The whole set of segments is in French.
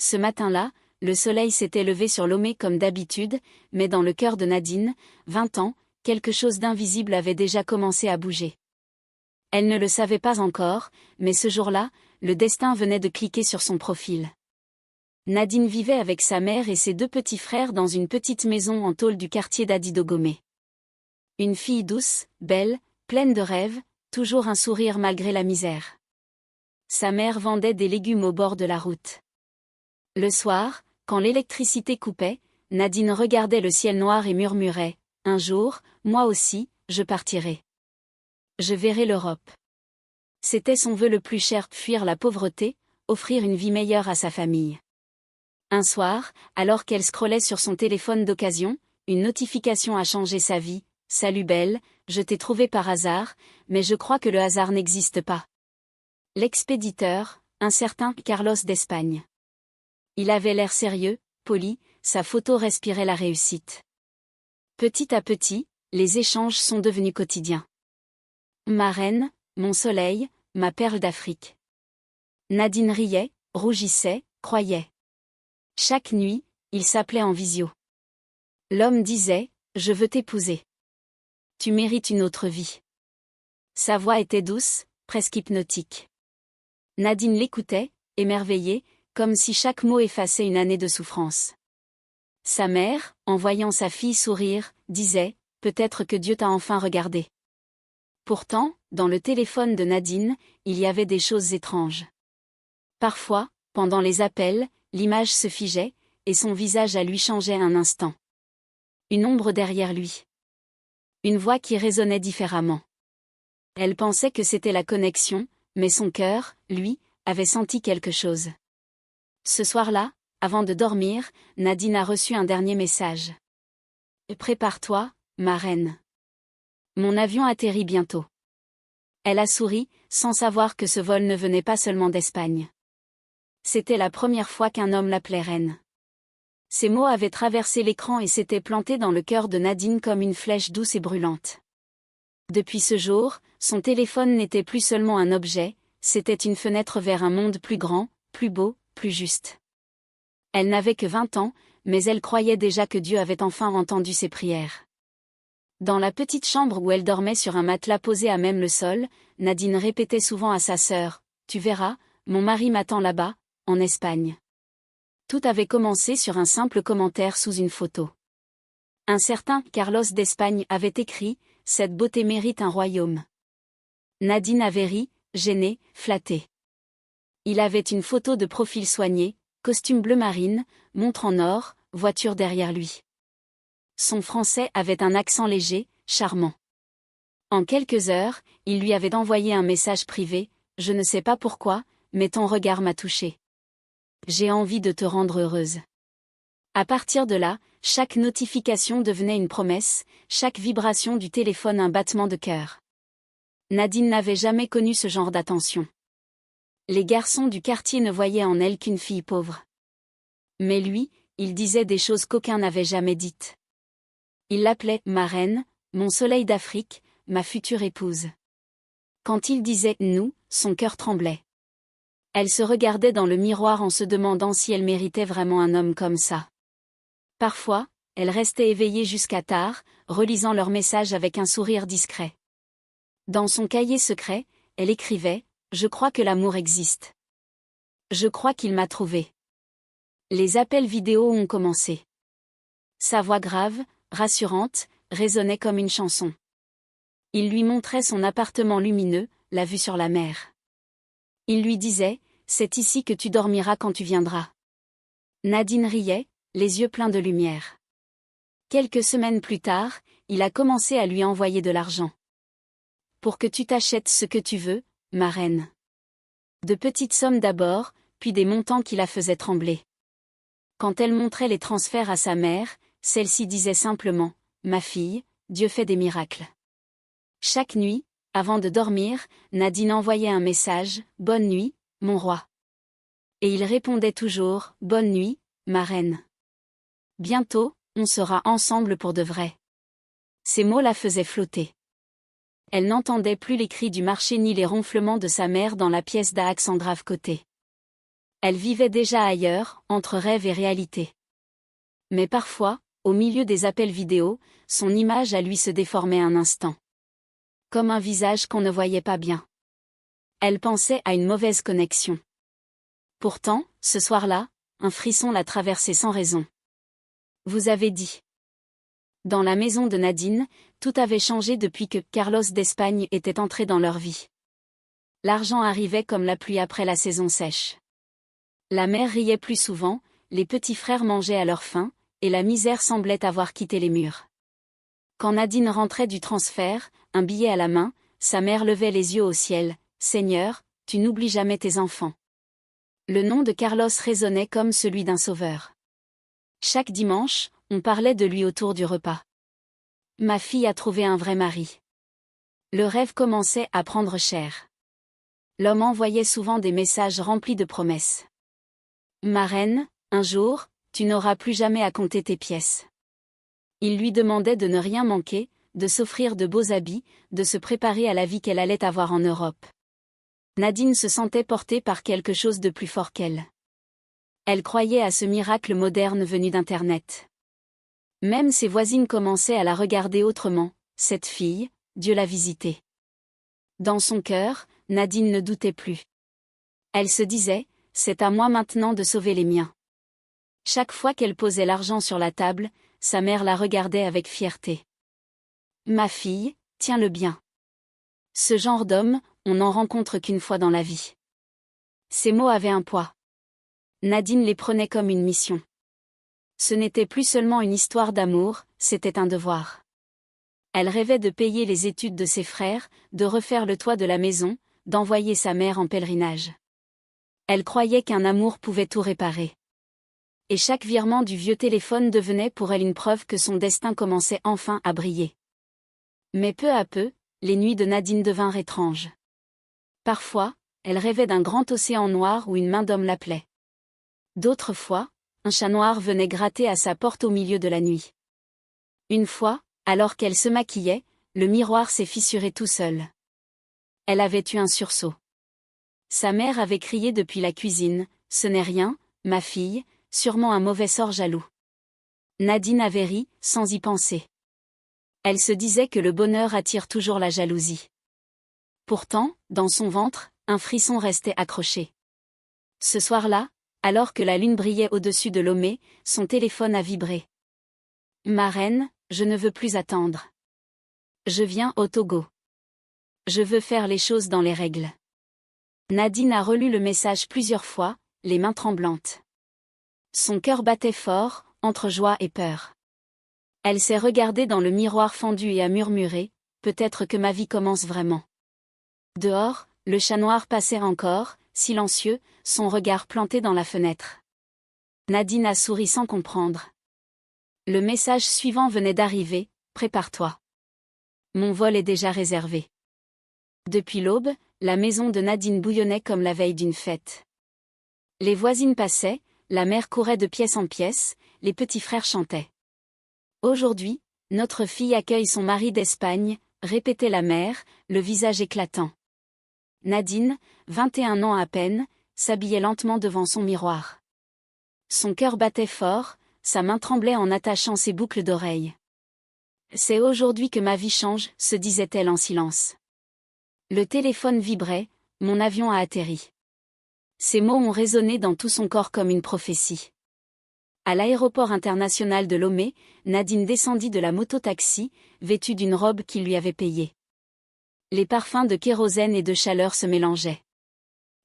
Ce matin-là, le soleil s'était levé sur Lomé comme d'habitude, mais dans le cœur de Nadine, 20 ans, quelque chose d'invisible avait déjà commencé à bouger. Elle ne le savait pas encore, mais ce jour-là, le destin venait de cliquer sur son profil. Nadine vivait avec sa mère et ses deux petits frères dans une petite maison en tôle du quartier d'Adidogomé. Une fille douce, belle, pleine de rêves, toujours un sourire malgré la misère. Sa mère vendait des légumes au bord de la route. Le soir, quand l'électricité coupait, Nadine regardait le ciel noir et murmurait « Un jour, moi aussi, je partirai. Je verrai l'Europe. » C'était son vœu le plus cher, fuir la pauvreté, offrir une vie meilleure à sa famille. Un soir, alors qu'elle scrollait sur son téléphone d'occasion, une notification a changé sa vie. « Salut belle, je t'ai trouvée par hasard, mais je crois que le hasard n'existe pas. » L'expéditeur, un certain Carlos d'Espagne. Il avait l'air sérieux, poli, sa photo respirait la réussite. Petit à petit, les échanges sont devenus quotidiens. Ma reine, mon soleil, ma perle d'Afrique. Nadine riait, rougissait, croyait. Chaque nuit, il s'appelait en visio. L'homme disait « Je veux t'épouser. Tu mérites une autre vie. » Sa voix était douce, presque hypnotique. Nadine l'écoutait, émerveillée, comme si chaque mot effaçait une année de souffrance. Sa mère, en voyant sa fille sourire, disait « Peut-être que Dieu t'a enfin regardé. » Pourtant, dans le téléphone de Nadine, il y avait des choses étranges. Parfois, pendant les appels, l'image se figeait, et son visage à lui changeait un instant. Une ombre derrière lui. Une voix qui résonnait différemment. Elle pensait que c'était la connexion, mais son cœur, lui, avait senti quelque chose. Ce soir-là, avant de dormir, Nadine a reçu un dernier message. « Prépare-toi, ma reine. Mon avion atterrit bientôt. » Elle a souri, sans savoir que ce vol ne venait pas seulement d'Espagne. C'était la première fois qu'un homme l'appelait reine. Ces mots avaient traversé l'écran et s'étaient plantés dans le cœur de Nadine comme une flèche douce et brûlante. Depuis ce jour, son téléphone n'était plus seulement un objet, c'était une fenêtre vers un monde plus grand, plus beau, plus juste. Elle n'avait que 20 ans, mais elle croyait déjà que Dieu avait enfin entendu ses prières. Dans la petite chambre où elle dormait sur un matelas posé à même le sol, Nadine répétait souvent à sa sœur « Tu verras, mon mari m'attend là-bas, en Espagne. » Tout avait commencé sur un simple commentaire sous une photo. Un certain Carlos d'Espagne avait écrit « Cette beauté mérite un royaume. » Nadine avait ri, gênée, flattée. Il avait une photo de profil soigné, costume bleu marine, montre en or, voiture derrière lui. Son français avait un accent léger, charmant. En quelques heures, il lui avait envoyé un message privé « Je ne sais pas pourquoi, mais ton regard m'a touché. J'ai envie de te rendre heureuse. » À partir de là, chaque notification devenait une promesse, chaque vibration du téléphone un battement de cœur. Nadine n'avait jamais connu ce genre d'attention. Les garçons du quartier ne voyaient en elle qu'une fille pauvre. Mais lui, il disait des choses qu'aucun n'avait jamais dites. Il l'appelait « ma reine, mon soleil d'Afrique, ma future épouse. » Quand il disait « nous », son cœur tremblait. Elle se regardait dans le miroir en se demandant si elle méritait vraiment un homme comme ça. Parfois, elle restait éveillée jusqu'à tard, relisant leurs messages avec un sourire discret. Dans son cahier secret, elle écrivait « Je crois que l'amour existe. Je crois qu'il m'a trouvée. » Les appels vidéo ont commencé. Sa voix grave, rassurante, résonnait comme une chanson. Il lui montrait son appartement lumineux, la vue sur la mer. Il lui disait « C'est ici que tu dormiras quand tu viendras. » Nadine riait, les yeux pleins de lumière. Quelques semaines plus tard, il a commencé à lui envoyer de l'argent. « Pour que tu t'achètes ce que tu veux, ma reine. » De petites sommes d'abord, puis des montants qui la faisaient trembler. Quand elle montrait les transferts à sa mère, celle-ci disait simplement « Ma fille, Dieu fait des miracles. » Chaque nuit, avant de dormir, Nadine envoyait un message « Bonne nuit, mon roi. » Et il répondait toujours « Bonne nuit, ma reine. Bientôt, on sera ensemble pour de vrai. » Ces mots la faisaient flotter. Elle n'entendait plus les cris du marché ni les ronflements de sa mère dans la pièce d'Alexandra côté. Elle vivait déjà ailleurs, entre rêve et réalité. Mais parfois, au milieu des appels vidéo, son image à lui se déformait un instant. Comme un visage qu'on ne voyait pas bien. Elle pensait à une mauvaise connexion. Pourtant, ce soir-là, un frisson la traversait sans raison. Vous avez dit. Dans la maison de Nadine, tout avait changé depuis que Carlos d'Espagne était entré dans leur vie. L'argent arrivait comme la pluie après la saison sèche. La mère riait plus souvent, les petits frères mangeaient à leur faim, et la misère semblait avoir quitté les murs. Quand Nadine rentrait du transfert, un billet à la main, sa mère levait les yeux au ciel. « Seigneur, tu n'oublies jamais tes enfants. » Le nom de Carlos résonnait comme celui d'un sauveur. Chaque dimanche, on parlait de lui autour du repas. Ma fille a trouvé un vrai mari. Le rêve commençait à prendre chair. L'homme envoyait souvent des messages remplis de promesses. Ma reine, un jour, tu n'auras plus jamais à compter tes pièces. Il lui demandait de ne rien manquer, de s'offrir de beaux habits, de se préparer à la vie qu'elle allait avoir en Europe. Nadine se sentait portée par quelque chose de plus fort qu'elle. Elle croyait à ce miracle moderne venu d'Internet. Même ses voisines commençaient à la regarder autrement, cette fille, Dieu l'a visitée. Dans son cœur, Nadine ne doutait plus. Elle se disait, c'est à moi maintenant de sauver les miens. Chaque fois qu'elle posait l'argent sur la table, sa mère la regardait avec fierté. Ma fille, tiens-le bien. Ce genre d'homme, on n'en rencontre qu'une fois dans la vie. Ces mots avaient un poids. Nadine les prenait comme une mission. Ce n'était plus seulement une histoire d'amour, c'était un devoir. Elle rêvait de payer les études de ses frères, de refaire le toit de la maison, d'envoyer sa mère en pèlerinage. Elle croyait qu'un amour pouvait tout réparer. Et chaque virement du vieux téléphone devenait pour elle une preuve que son destin commençait enfin à briller. Mais peu à peu, les nuits de Nadine devinrent étranges. Parfois, elle rêvait d'un grand océan noir où une main d'homme l'appelait. D'autres fois, un chat noir venait gratter à sa porte au milieu de la nuit. Une fois, alors qu'elle se maquillait, le miroir s'est fissuré tout seul. Elle avait eu un sursaut. Sa mère avait crié depuis la cuisine, « Ce n'est rien, ma fille, sûrement un mauvais sort jaloux. » Nadine avait ri, sans y penser. Elle se disait que le bonheur attire toujours la jalousie. Pourtant, dans son ventre, un frisson restait accroché. Ce soir-là, alors que la lune brillait au-dessus de Lomé, son téléphone a vibré. « Ma reine, je ne veux plus attendre. Je viens au Togo. Je veux faire les choses dans les règles. » Nadine a relu le message plusieurs fois, les mains tremblantes. Son cœur battait fort, entre joie et peur. Elle s'est regardée dans le miroir fendu et a murmuré, « Peut-être que ma vie commence vraiment. » Dehors, le chat noir passait encore, silencieux, son regard planté dans la fenêtre. Nadine a souri sans comprendre. Le message suivant venait d'arriver, « Prépare-toi. Mon vol est déjà réservé. » Depuis l'aube, la maison de Nadine bouillonnait comme la veille d'une fête. Les voisines passaient, la mère courait de pièce en pièce, les petits frères chantaient. Aujourd'hui, notre fille accueille son mari d'Espagne, répétait la mère, le visage éclatant. Nadine, 21 ans à peine, s'habillait lentement devant son miroir. Son cœur battait fort, sa main tremblait en attachant ses boucles d'oreilles. « C'est aujourd'hui que ma vie change, » se disait-elle en silence. Le téléphone vibrait, mon avion a atterri. Ces mots ont résonné dans tout son corps comme une prophétie. À l'aéroport international de Lomé, Nadine descendit de la moto-taxi, vêtue d'une robe qu'il lui avait payée. Les parfums de kérosène et de chaleur se mélangeaient.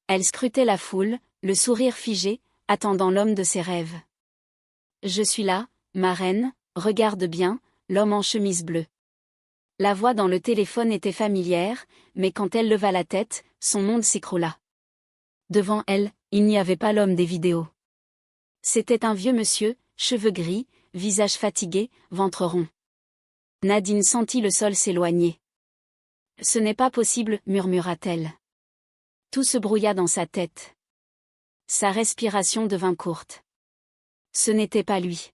Elle scrutait la foule, le sourire figé, attendant l'homme de ses rêves. « Je suis là, ma reine, regarde bien », l'homme en chemise bleue. La voix dans le téléphone était familière, mais quand elle leva la tête, son monde s'écroula. Devant elle, il n'y avait pas l'homme des vidéos. C'était un vieux monsieur, cheveux gris, visage fatigué, ventre rond. Nadine sentit le sol s'éloigner. « Ce n'est pas possible, » murmura-t-elle. Tout se brouilla dans sa tête. Sa respiration devint courte. Ce n'était pas lui.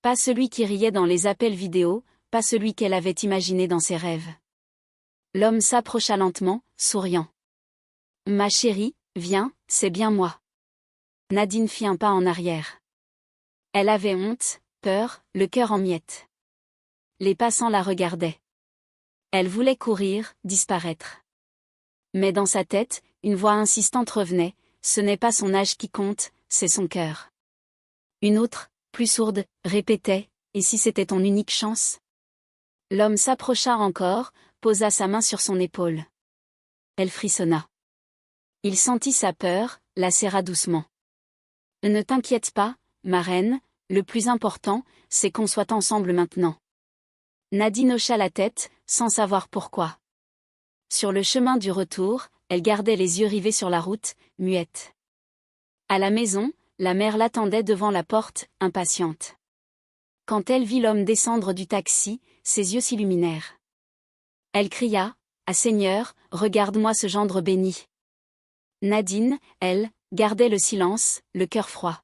Pas celui qui riait dans les appels vidéo, pas celui qu'elle avait imaginé dans ses rêves. L'homme s'approcha lentement, souriant. « Ma chérie, viens, c'est bien moi. Nadine fit un pas en arrière. Elle avait honte, peur, le cœur en miettes. Les passants la regardaient. Elle voulait courir, disparaître. Mais dans sa tête, une voix insistante revenait, ce n'est pas son âge qui compte, c'est son cœur. Une autre, plus sourde, répétait, et si c'était ton unique chance? L'homme s'approcha encore, posa sa main sur son épaule. Elle frissonna. Il sentit sa peur, la serra doucement. Ne t'inquiète pas, ma reine, le plus important, c'est qu'on soit ensemble maintenant. Nadine hocha la tête, sans savoir pourquoi. Sur le chemin du retour, elle gardait les yeux rivés sur la route, muette. À la maison, la mère l'attendait devant la porte, impatiente. Quand elle vit l'homme descendre du taxi, ses yeux s'illuminèrent. Elle cria, « Ah Seigneur, regarde-moi ce gendre béni !» Nadine, elle, gardait le silence, le cœur froid.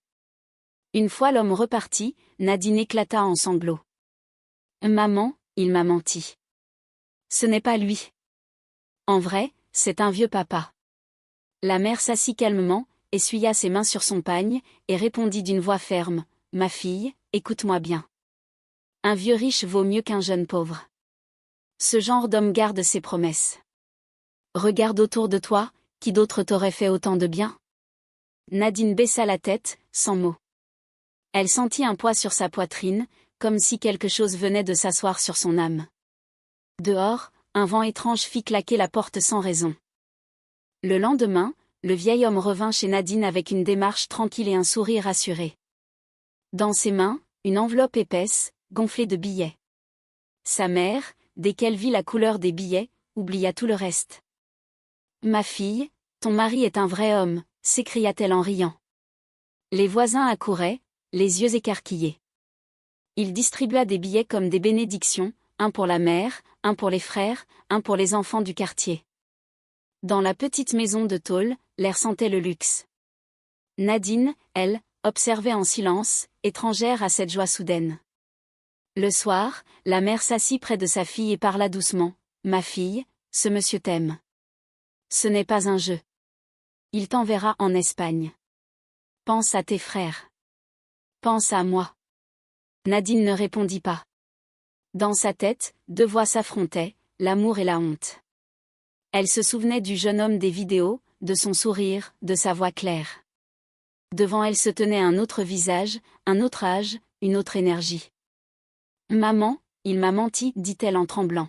Une fois l'homme reparti, Nadine éclata en sanglots. « Maman, il m'a menti. Ce n'est pas lui. En vrai, c'est un vieux papa. » La mère s'assit calmement, essuya ses mains sur son pagne, et répondit d'une voix ferme, « Ma fille, écoute-moi bien. Un vieux riche vaut mieux qu'un jeune pauvre. Ce genre d'homme garde ses promesses. Regarde autour de toi, qui d'autre t'aurait fait autant de bien? » Nadine baissa la tête, sans mots. Elle sentit un poids sur sa poitrine, comme si quelque chose venait de s'asseoir sur son âme. Dehors, un vent étrange fit claquer la porte sans raison. Le lendemain, le vieil homme revint chez Nadine avec une démarche tranquille et un sourire assuré. Dans ses mains, une enveloppe épaisse, gonflée de billets. Sa mère, dès qu'elle vit la couleur des billets, oublia tout le reste. « Ma fille, ton mari est un vrai homme », s'écria-t-elle en riant. Les voisins accouraient, les yeux écarquillés. Il distribua des billets comme des bénédictions, un pour la mère, un pour les frères, un pour les enfants du quartier. Dans la petite maison de tôle, l'air sentait le luxe. Nadine, elle, observait en silence, étrangère à cette joie soudaine. Le soir, la mère s'assit près de sa fille et parla doucement. « Ma fille, ce monsieur t'aime. Ce n'est pas un jeu. Il t'enverra en Espagne. Pense à tes frères. Pense à moi. » Nadine ne répondit pas. Dans sa tête, deux voix s'affrontaient, l'amour et la honte. Elle se souvenait du jeune homme des vidéos, de son sourire, de sa voix claire. Devant elle se tenait un autre visage, un autre âge, une autre énergie. « Maman, il m'a menti, » dit-elle en tremblant.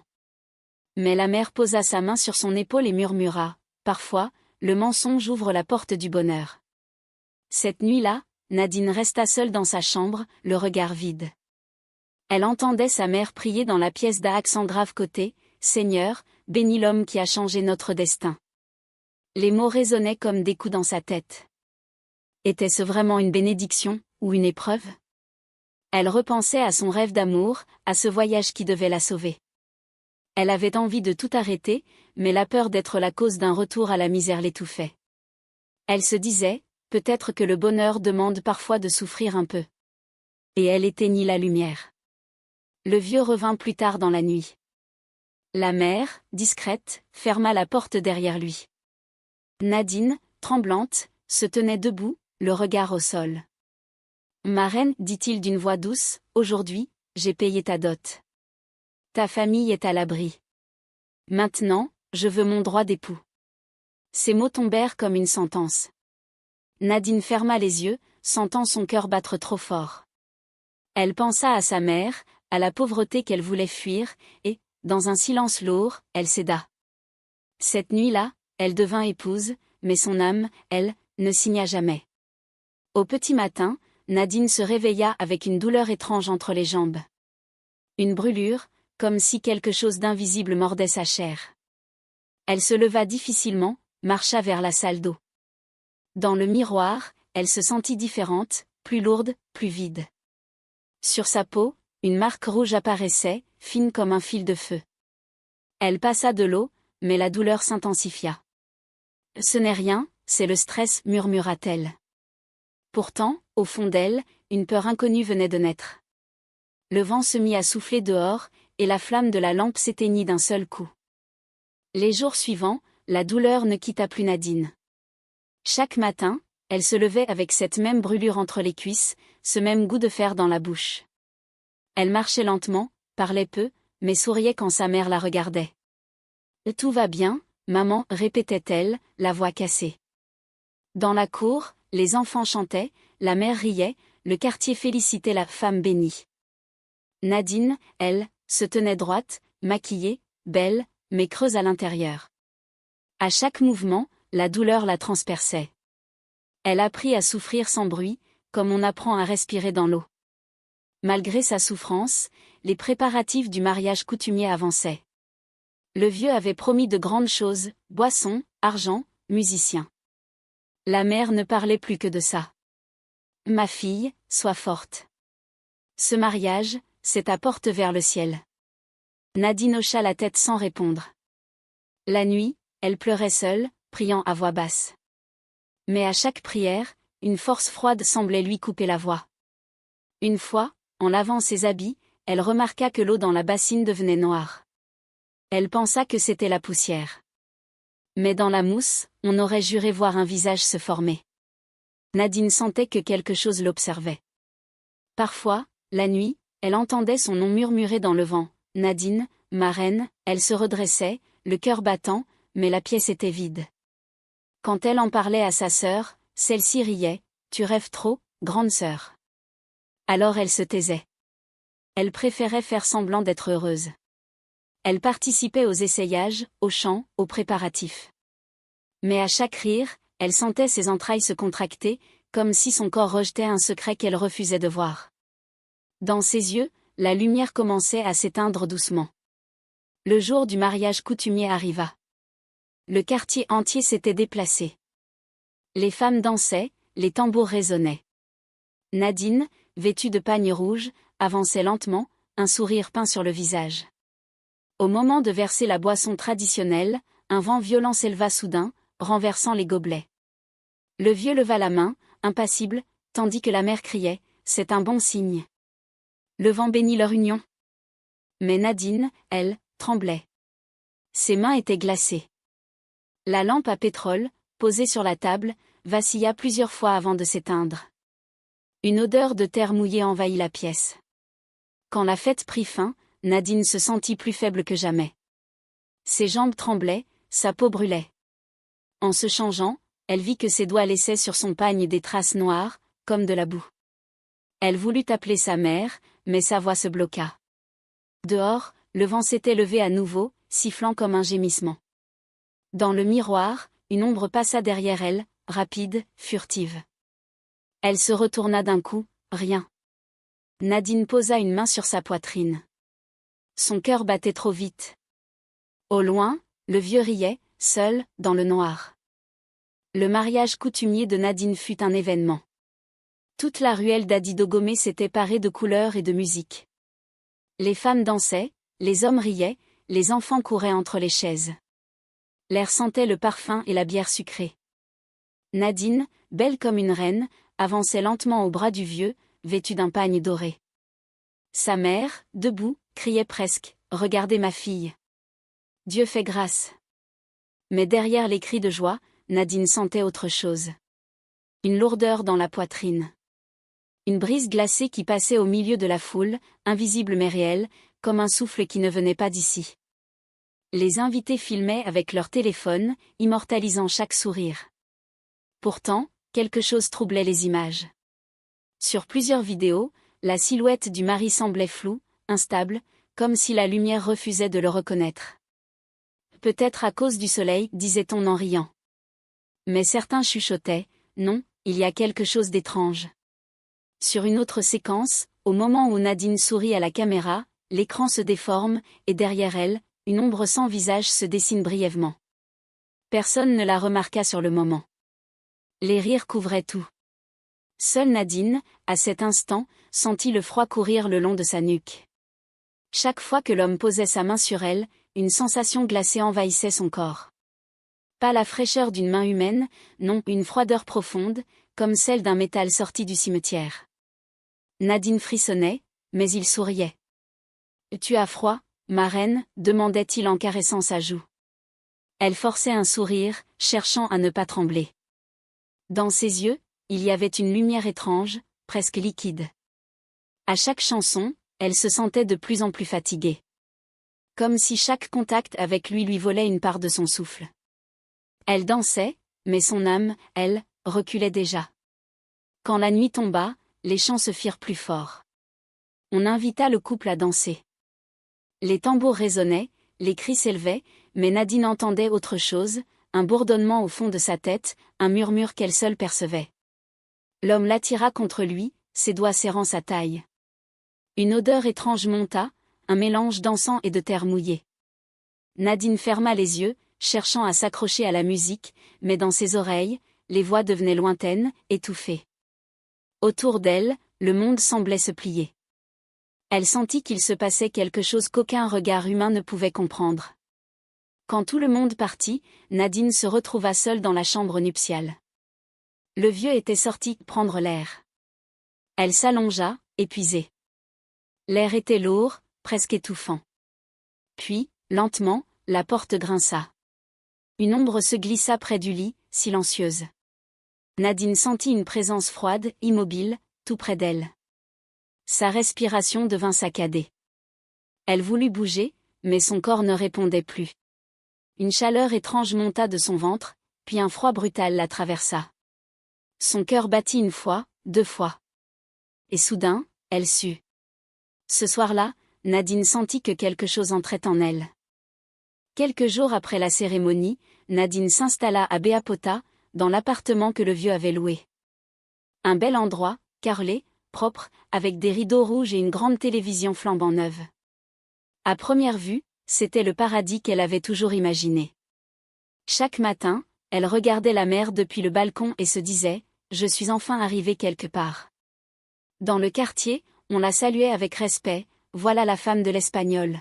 Mais la mère posa sa main sur son épaule et murmura, « Parfois, le mensonge ouvre la porte du bonheur. » Cette nuit-là, Nadine resta seule dans sa chambre, le regard vide. Elle entendait sa mère prier dans la pièce d'un accent grave côté, « Seigneur, bénis l'homme qui a changé notre destin. » Les mots résonnaient comme des coups dans sa tête. Était-ce vraiment une bénédiction, ou une épreuve? Elle repensait à son rêve d'amour, à ce voyage qui devait la sauver. Elle avait envie de tout arrêter, mais la peur d'être la cause d'un retour à la misère l'étouffait. Elle se disait, peut-être que le bonheur demande parfois de souffrir un peu. Et elle éteignit la lumière. Le vieux revint plus tard dans la nuit. La mère, discrète, ferma la porte derrière lui. Nadine, tremblante, se tenait debout, le regard au sol. « Ma reine, dit-il d'une voix douce, aujourd'hui, j'ai payé ta dot. Ta famille est à l'abri. Maintenant, je veux mon droit d'époux. » Ces mots tombèrent comme une sentence. Nadine ferma les yeux, sentant son cœur battre trop fort. Elle pensa à sa mère, à la pauvreté qu'elle voulait fuir, et, dans un silence lourd, elle céda. Cette nuit-là, elle devint épouse, mais son âme, elle, ne signa jamais. Au petit matin, Nadine se réveilla avec une douleur étrange entre les jambes. Une brûlure, comme si quelque chose d'invisible mordait sa chair. Elle se leva difficilement, marcha vers la salle d'eau. Dans le miroir, elle se sentit différente, plus lourde, plus vide. Sur sa peau, une marque rouge apparaissait, fine comme un fil de feu. Elle passa de l'eau, mais la douleur s'intensifia. « Ce n'est rien, c'est le stress, » murmura-t-elle. Pourtant, au fond d'elle, une peur inconnue venait de naître. Le vent se mit à souffler dehors, et la flamme de la lampe s'éteignit d'un seul coup. Les jours suivants, la douleur ne quitta plus Nadine. Chaque matin, elle se levait avec cette même brûlure entre les cuisses, ce même goût de fer dans la bouche. Elle marchait lentement, parlait peu, mais souriait quand sa mère la regardait. « Tout va bien, maman, répétait-elle, la voix cassée. Dans la cour, les enfants chantaient, la mère riait, le quartier félicitait la femme bénie. Nadine, elle, se tenait droite, maquillée, belle, mais creuse à l'intérieur. À chaque mouvement, la douleur la transperçait. Elle apprit à souffrir sans bruit, comme on apprend à respirer dans l'eau. Malgré sa souffrance, les préparatifs du mariage coutumier avançaient. Le vieux avait promis de grandes choses, boissons, argent, musiciens. La mère ne parlait plus que de ça. « Ma fille, sois forte. Ce mariage, c'est ta porte vers le ciel. » Nadine hocha la tête sans répondre. La nuit, elle pleurait seule, priant à voix basse. Mais à chaque prière, une force froide semblait lui couper la voix. Une fois, en lavant ses habits, elle remarqua que l'eau dans la bassine devenait noire. Elle pensa que c'était la poussière. Mais dans la mousse, on aurait juré voir un visage se former. Nadine sentait que quelque chose l'observait. Parfois, la nuit, elle entendait son nom murmurer dans le vent. « Nadine, ma reine », elle se redressait, le cœur battant, mais la pièce était vide. Quand elle en parlait à sa sœur, celle-ci riait. « Tu rêves trop, grande sœur. » Alors elle se taisait. Elle préférait faire semblant d'être heureuse. Elle participait aux essayages, aux chants, aux préparatifs. Mais à chaque rire, elle sentait ses entrailles se contracter, comme si son corps rejetait un secret qu'elle refusait de voir. Dans ses yeux, la lumière commençait à s'éteindre doucement. Le jour du mariage coutumier arriva. Le quartier entier s'était déplacé. Les femmes dansaient, les tambours résonnaient. Nadine, vêtue de pagne rouge, avançait lentement, un sourire peint sur le visage. Au moment de verser la boisson traditionnelle, un vent violent s'éleva soudain, renversant les gobelets. Le vieux leva la main, impassible, tandis que la mère criait « C'est un bon signe. » Le vent bénit leur union. Mais Nadine, elle, tremblait. Ses mains étaient glacées. La lampe à pétrole, posée sur la table, vacilla plusieurs fois avant de s'éteindre. Une odeur de terre mouillée envahit la pièce. Quand la fête prit fin, Nadine se sentit plus faible que jamais. Ses jambes tremblaient, sa peau brûlait. En se changeant, elle vit que ses doigts laissaient sur son pagne des traces noires, comme de la boue. Elle voulut appeler sa mère, mais sa voix se bloqua. Dehors, le vent s'était levé à nouveau, sifflant comme un gémissement. Dans le miroir, une ombre passa derrière elle, rapide, furtive. Elle se retourna d'un coup, rien. Nadine posa une main sur sa poitrine. Son cœur battait trop vite. Au loin, le vieux riait, seul, dans le noir. Le mariage coutumier de Nadine fut un événement. Toute la ruelle d'Adidogomé s'était parée de couleurs et de musique. Les femmes dansaient, les hommes riaient, les enfants couraient entre les chaises. L'air sentait le parfum et la bière sucrée. Nadine, belle comme une reine, avançait lentement au bras du vieux, vêtue d'un pagne doré. Sa mère, debout, criait presque « Regardez ma fille. Dieu fait grâce. » Mais derrière les cris de joie, Nadine sentait autre chose. Une lourdeur dans la poitrine. Une brise glacée qui passait au milieu de la foule, invisible mais réelle, comme un souffle qui ne venait pas d'ici. Les invités filmaient avec leur téléphone, immortalisant chaque sourire. Pourtant, quelque chose troublait les images. Sur plusieurs vidéos, la silhouette du mari semblait floue, instable, comme si la lumière refusait de le reconnaître. Peut-être à cause du soleil, disait-on en riant. Mais certains chuchotaient, non, il y a quelque chose d'étrange. Sur une autre séquence, au moment où Nadine sourit à la caméra, l'écran se déforme, et derrière elle, une ombre sans visage se dessine brièvement. Personne ne la remarqua sur le moment. Les rires couvraient tout. Seule Nadine, à cet instant, sentit le froid courir le long de sa nuque. Chaque fois que l'homme posait sa main sur elle, une sensation glacée envahissait son corps. Pas la fraîcheur d'une main humaine, non, une froideur profonde, comme celle d'un métal sorti du cimetière. Nadine frissonnait, mais il souriait. « Tu as froid, ma reine ?» demandait-il en caressant sa joue. Elle forçait un sourire, cherchant à ne pas trembler. Dans ses yeux, il y avait une lumière étrange, presque liquide. À chaque chanson, elle se sentait de plus en plus fatiguée. Comme si chaque contact avec lui volait une part de son souffle. Elle dansait, mais son âme, elle, reculait déjà. Quand la nuit tomba, les chants se firent plus forts. On invita le couple à danser. Les tambours résonnaient, les cris s'élevaient, mais Nadine entendait autre chose, un bourdonnement au fond de sa tête, un murmure qu'elle seule percevait. L'homme l'attira contre lui, ses doigts serrant sa taille. Une odeur étrange monta, un mélange d'encens et de terre mouillée. Nadine ferma les yeux, cherchant à s'accrocher à la musique, mais dans ses oreilles, les voix devenaient lointaines, étouffées. Autour d'elle, le monde semblait se plier. Elle sentit qu'il se passait quelque chose qu'aucun regard humain ne pouvait comprendre. Quand tout le monde partit, Nadine se retrouva seule dans la chambre nuptiale. Le vieux était sorti prendre l'air. Elle s'allongea, épuisée. L'air était lourd, presque étouffant. Puis, lentement, la porte grinça. Une ombre se glissa près du lit, silencieuse. Nadine sentit une présence froide, immobile, tout près d'elle. Sa respiration devint saccadée. Elle voulut bouger, mais son corps ne répondait plus. Une chaleur étrange monta de son ventre, puis un froid brutal la traversa. Son cœur battit une fois, 2 fois. Et soudain, elle sut. Ce soir-là, Nadine sentit que quelque chose entrait en elle. Quelques jours après la cérémonie, Nadine s'installa à Beapota, dans l'appartement que le vieux avait loué. Un bel endroit, carrelé, propre, avec des rideaux rouges et une grande télévision flambant neuve. À première vue, c'était le paradis qu'elle avait toujours imaginé. Chaque matin, elle regardait la mer depuis le balcon et se disait « Je suis enfin arrivée quelque part ». Dans le quartier, on la saluait avec respect, voilà la femme de l'Espagnol.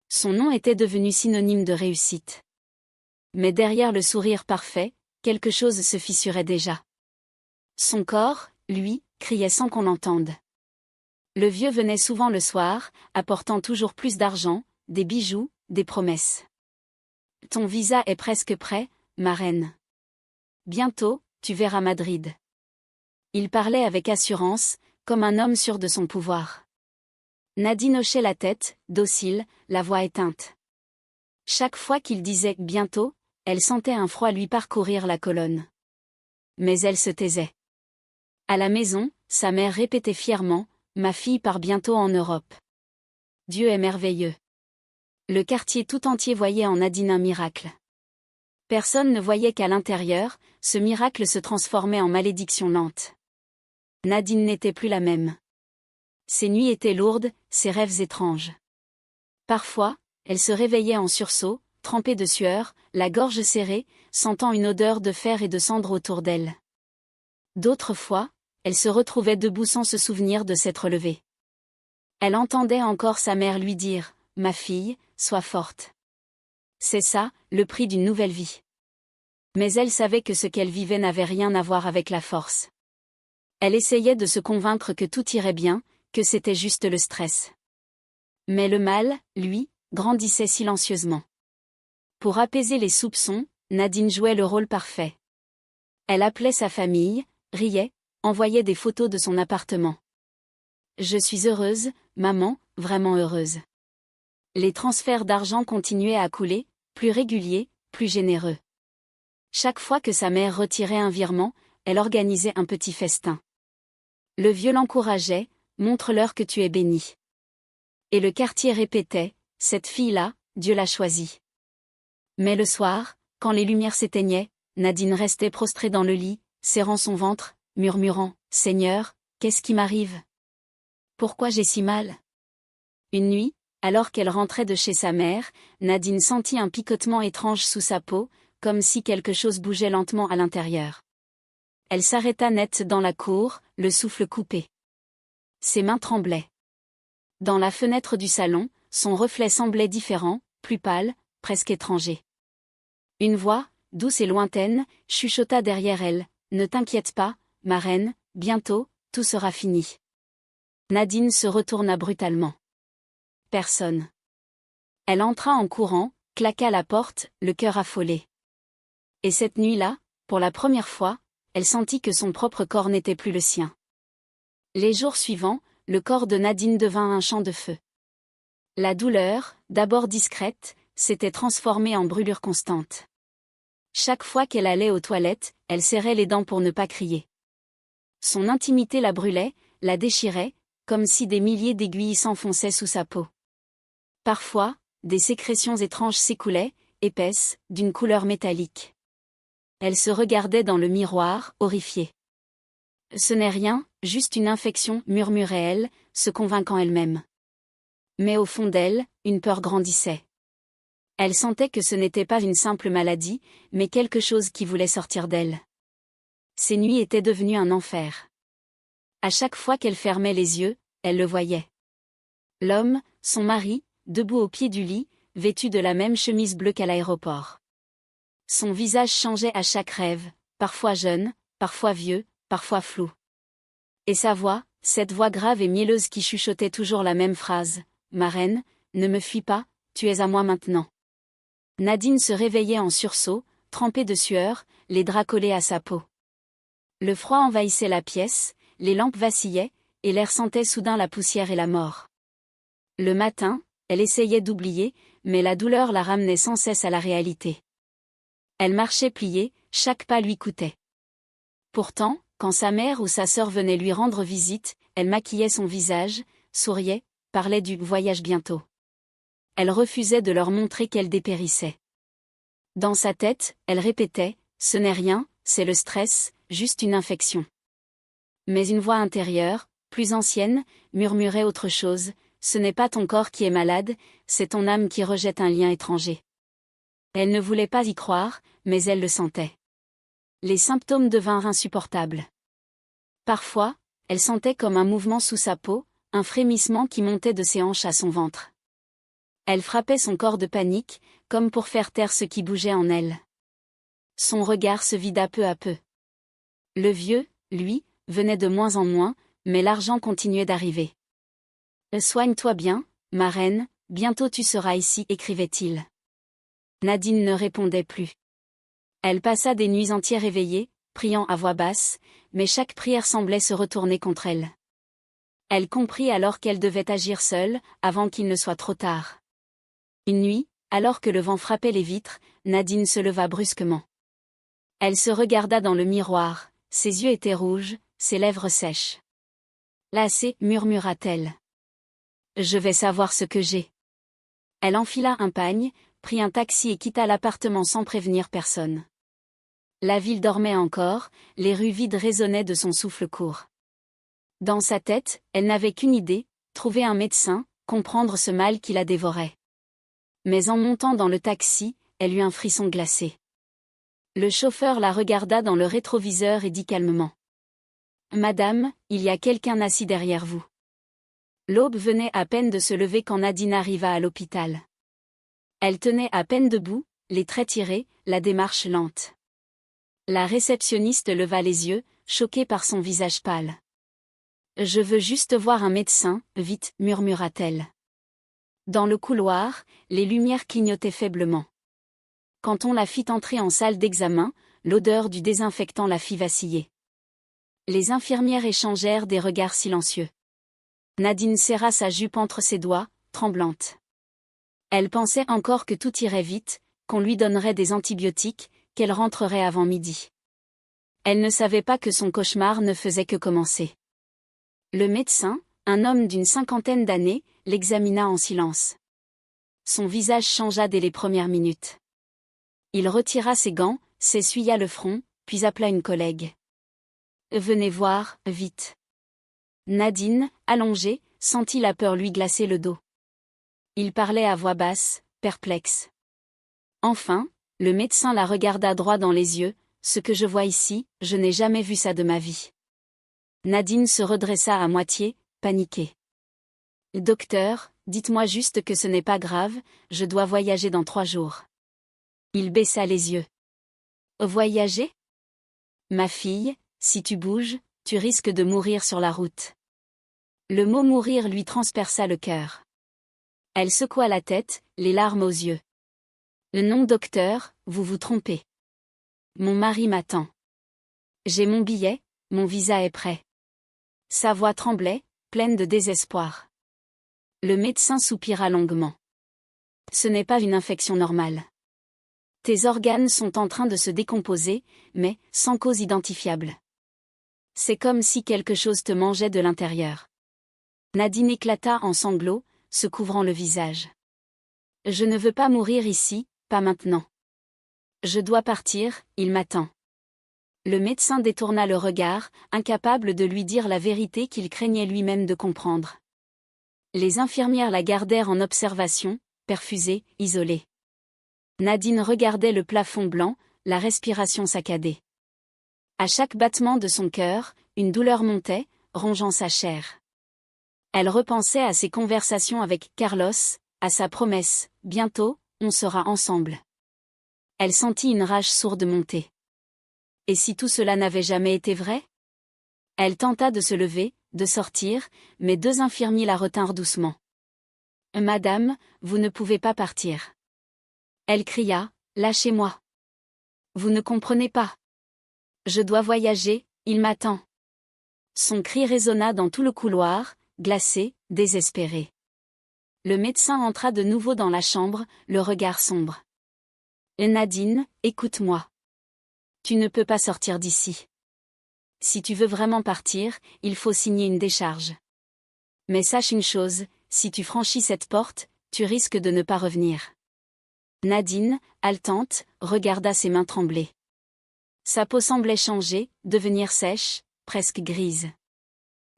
Son nom était devenu synonyme de réussite. Mais derrière le sourire parfait, quelque chose se fissurait déjà. Son corps, lui, criait sans qu'on l'entende. Le vieux venait souvent le soir, apportant toujours plus d'argent, des bijoux, des promesses. « Ton visa est presque prêt, ma reine. Bientôt, tu verras Madrid. » Il parlait avec assurance, comme un homme sûr de son pouvoir. Nadine hochait la tête, docile, la voix éteinte. Chaque fois qu'il disait « bientôt », elle sentait un froid lui parcourir la colonne. Mais elle se taisait. À la maison, sa mère répétait fièrement « Ma fille part bientôt en Europe. Dieu est merveilleux. » Le quartier tout entier voyait en Nadine un miracle. Personne ne voyait qu'à l'intérieur, ce miracle se transformait en malédiction lente. Nadine n'était plus la même. Ses nuits étaient lourdes, ses rêves étranges. Parfois, elle se réveillait en sursaut, trempée de sueur, la gorge serrée, sentant une odeur de fer et de cendre autour d'elle. D'autres fois, elle se retrouvait debout sans se souvenir de s'être levée. Elle entendait encore sa mère lui dire « Ma fille, sois forte. C'est ça, le prix d'une nouvelle vie. » Mais elle savait que ce qu'elle vivait n'avait rien à voir avec la force. Elle essayait de se convaincre que tout irait bien, que c'était juste le stress. Mais le mal, lui, grandissait silencieusement. Pour apaiser les soupçons, Nadine jouait le rôle parfait. Elle appelait sa famille, riait, envoyait des photos de son appartement. « Je suis heureuse, maman, vraiment heureuse. » Les transferts d'argent continuaient à couler, plus réguliers, plus généreux. Chaque fois que sa mère retirait un virement, elle organisait un petit festin. Le vieux l'encourageait, « Montre-leur que tu es bénie. » Et le quartier répétait, « Cette fille-là, Dieu l'a choisie. » Mais le soir, quand les lumières s'éteignaient, Nadine restait prostrée dans le lit, serrant son ventre, murmurant, « Seigneur, qu'est-ce qui m'arrive? Pourquoi j'ai si mal ?» Une nuit, alors qu'elle rentrait de chez sa mère, Nadine sentit un picotement étrange sous sa peau, comme si quelque chose bougeait lentement à l'intérieur. Elle s'arrêta net dans la cour, le souffle coupé. Ses mains tremblaient. Dans la fenêtre du salon, son reflet semblait différent, plus pâle, presque étranger. Une voix, douce et lointaine, chuchota derrière elle, « Ne t'inquiète pas, ma reine, bientôt, tout sera fini. » Nadine se retourna brutalement. Personne. Elle entra en courant, claqua la porte, le cœur affolé. Et cette nuit-là, pour la première fois, elle sentit que son propre corps n'était plus le sien. Les jours suivants, le corps de Nadine devint un champ de feu. La douleur, d'abord discrète, s'était transformée en brûlure constante. Chaque fois qu'elle allait aux toilettes, elle serrait les dents pour ne pas crier. Son intimité la brûlait, la déchirait, comme si des milliers d'aiguilles s'enfonçaient sous sa peau. Parfois, des sécrétions étranges s'écoulaient, épaisses, d'une couleur métallique. Elle se regardait dans le miroir, horrifiée. « Ce n'est rien, juste une infection », murmurait-elle, se convainquant elle-même. Mais au fond d'elle, une peur grandissait. Elle sentait que ce n'était pas une simple maladie, mais quelque chose qui voulait sortir d'elle. Ces nuits étaient devenues un enfer. À chaque fois qu'elle fermait les yeux, elle le voyait. L'homme, son mari, debout au pied du lit, vêtu de la même chemise bleue qu'à l'aéroport. Son visage changeait à chaque rêve, parfois jeune, parfois vieux, parfois flou. Et sa voix, cette voix grave et mielleuse qui chuchotait toujours la même phrase, « Ma reine, ne me fuis pas, tu es à moi maintenant. » Nadine se réveillait en sursaut, trempée de sueur, les draps collés à sa peau. Le froid envahissait la pièce, les lampes vacillaient, et l'air sentait soudain la poussière et la mort. Le matin, elle essayait d'oublier, mais la douleur la ramenait sans cesse à la réalité. Elle marchait pliée, chaque pas lui coûtait. Pourtant, quand sa mère ou sa sœur venait lui rendre visite, elle maquillait son visage, souriait, parlait du « voyage bientôt ». Elle refusait de leur montrer qu'elle dépérissait. Dans sa tête, elle répétait « Ce n'est rien, c'est le stress, juste une infection ». Mais une voix intérieure, plus ancienne, murmurait autre chose « Ce n'est pas ton corps qui est malade, c'est ton âme qui rejette un lien étranger ». Elle ne voulait pas y croire, mais elle le sentait. Les symptômes devinrent insupportables. Parfois, elle sentait comme un mouvement sous sa peau, un frémissement qui montait de ses hanches à son ventre. Elle frappait son corps de panique, comme pour faire taire ce qui bougeait en elle. Son regard se vida peu à peu. Le vieux, lui, venait de moins en moins, mais l'argent continuait d'arriver. « Soigne-toi bien, ma reine, bientôt tu seras ici », écrivait-il. Nadine ne répondait plus. Elle passa des nuits entières éveillée, priant à voix basse, mais chaque prière semblait se retourner contre elle. Elle comprit alors qu'elle devait agir seule, avant qu'il ne soit trop tard. Une nuit, alors que le vent frappait les vitres, Nadine se leva brusquement. Elle se regarda dans le miroir, ses yeux étaient rouges, ses lèvres sèches. « Lassée, murmura-t-elle. Je vais savoir ce que j'ai. » Elle enfila un pagne, prit un taxi et quitta l'appartement sans prévenir personne. La ville dormait encore, les rues vides résonnaient de son souffle court. Dans sa tête, elle n'avait qu'une idée, trouver un médecin, comprendre ce mal qui la dévorait. Mais en montant dans le taxi, elle eut un frisson glacé. Le chauffeur la regarda dans le rétroviseur et dit calmement. « Madame, il y a quelqu'un assis derrière vous. » L'aube venait à peine de se lever quand Nadine arriva à l'hôpital. Elle tenait à peine debout, les traits tirés, la démarche lente. La réceptionniste leva les yeux, choquée par son visage pâle. « Je veux juste voir un médecin, vite, » murmura-t-elle. Dans le couloir, les lumières clignotaient faiblement. Quand on la fit entrer en salle d'examen, l'odeur du désinfectant la fit vaciller. Les infirmières échangèrent des regards silencieux. Nadine serra sa jupe entre ses doigts, tremblante. Elle pensait encore que tout irait vite, qu'on lui donnerait des antibiotiques, qu'elle rentrerait avant midi. Elle ne savait pas que son cauchemar ne faisait que commencer. Le médecin, un homme d'une 50aine d'années, l'examina en silence. Son visage changea dès les premières minutes. Il retira ses gants, s'essuya le front, puis appela une collègue. « Venez voir, vite. » Nadine, allongée, sentit la peur lui glacer le dos. Il parlait à voix basse, perplexe. Enfin, le médecin la regarda droit dans les yeux. « Ce que je vois ici, je n'ai jamais vu ça de ma vie. » Nadine se redressa à moitié, paniquée. « Docteur, dites-moi juste que ce n'est pas grave, je dois voyager dans 3 jours. » Il baissa les yeux. « Voyager ? Ma fille, si tu bouges, tu risques de mourir sur la route. » Le mot mourir lui transperça le cœur. Elle secoua la tête, les larmes aux yeux. « Non docteur, vous vous trompez. Mon mari m'attend. » J'ai mon billet, mon visa est prêt. Sa voix tremblait, pleine de désespoir. Le médecin soupira longuement. Ce n'est pas une infection normale. Tes organes sont en train de se décomposer, mais sans cause identifiable. C'est comme si quelque chose te mangeait de l'intérieur. Nadine éclata en sanglots, se couvrant le visage. Je ne veux pas mourir ici, pas maintenant. Je dois partir, il m'attend. Le médecin détourna le regard, incapable de lui dire la vérité qu'il craignait lui-même de comprendre. Les infirmières la gardèrent en observation, perfusée, isolée. Nadine regardait le plafond blanc, la respiration saccadée. À chaque battement de son cœur, une douleur montait, rongeant sa chair. Elle repensait à ses conversations avec Carlos, à sa promesse, bientôt, on sera ensemble. Elle sentit une rage sourde monter. Et si tout cela n'avait jamais été vrai? Elle tenta de se lever, de sortir, mais 2 infirmiers la retinrent doucement. « Madame, vous ne pouvez pas partir. » Elle cria, « Lâchez-moi. Vous ne comprenez pas. Je dois voyager, il m'attend. » Son cri résonna dans tout le couloir, glacé, désespéré. Le médecin entra de nouveau dans la chambre, le regard sombre. « Nadine, écoute-moi. Tu ne peux pas sortir d'ici. Si tu veux vraiment partir, il faut signer une décharge. Mais sache une chose, si tu franchis cette porte, tu risques de ne pas revenir. » Nadine, haletante, regarda ses mains trembler. Sa peau semblait changer, devenir sèche, presque grise.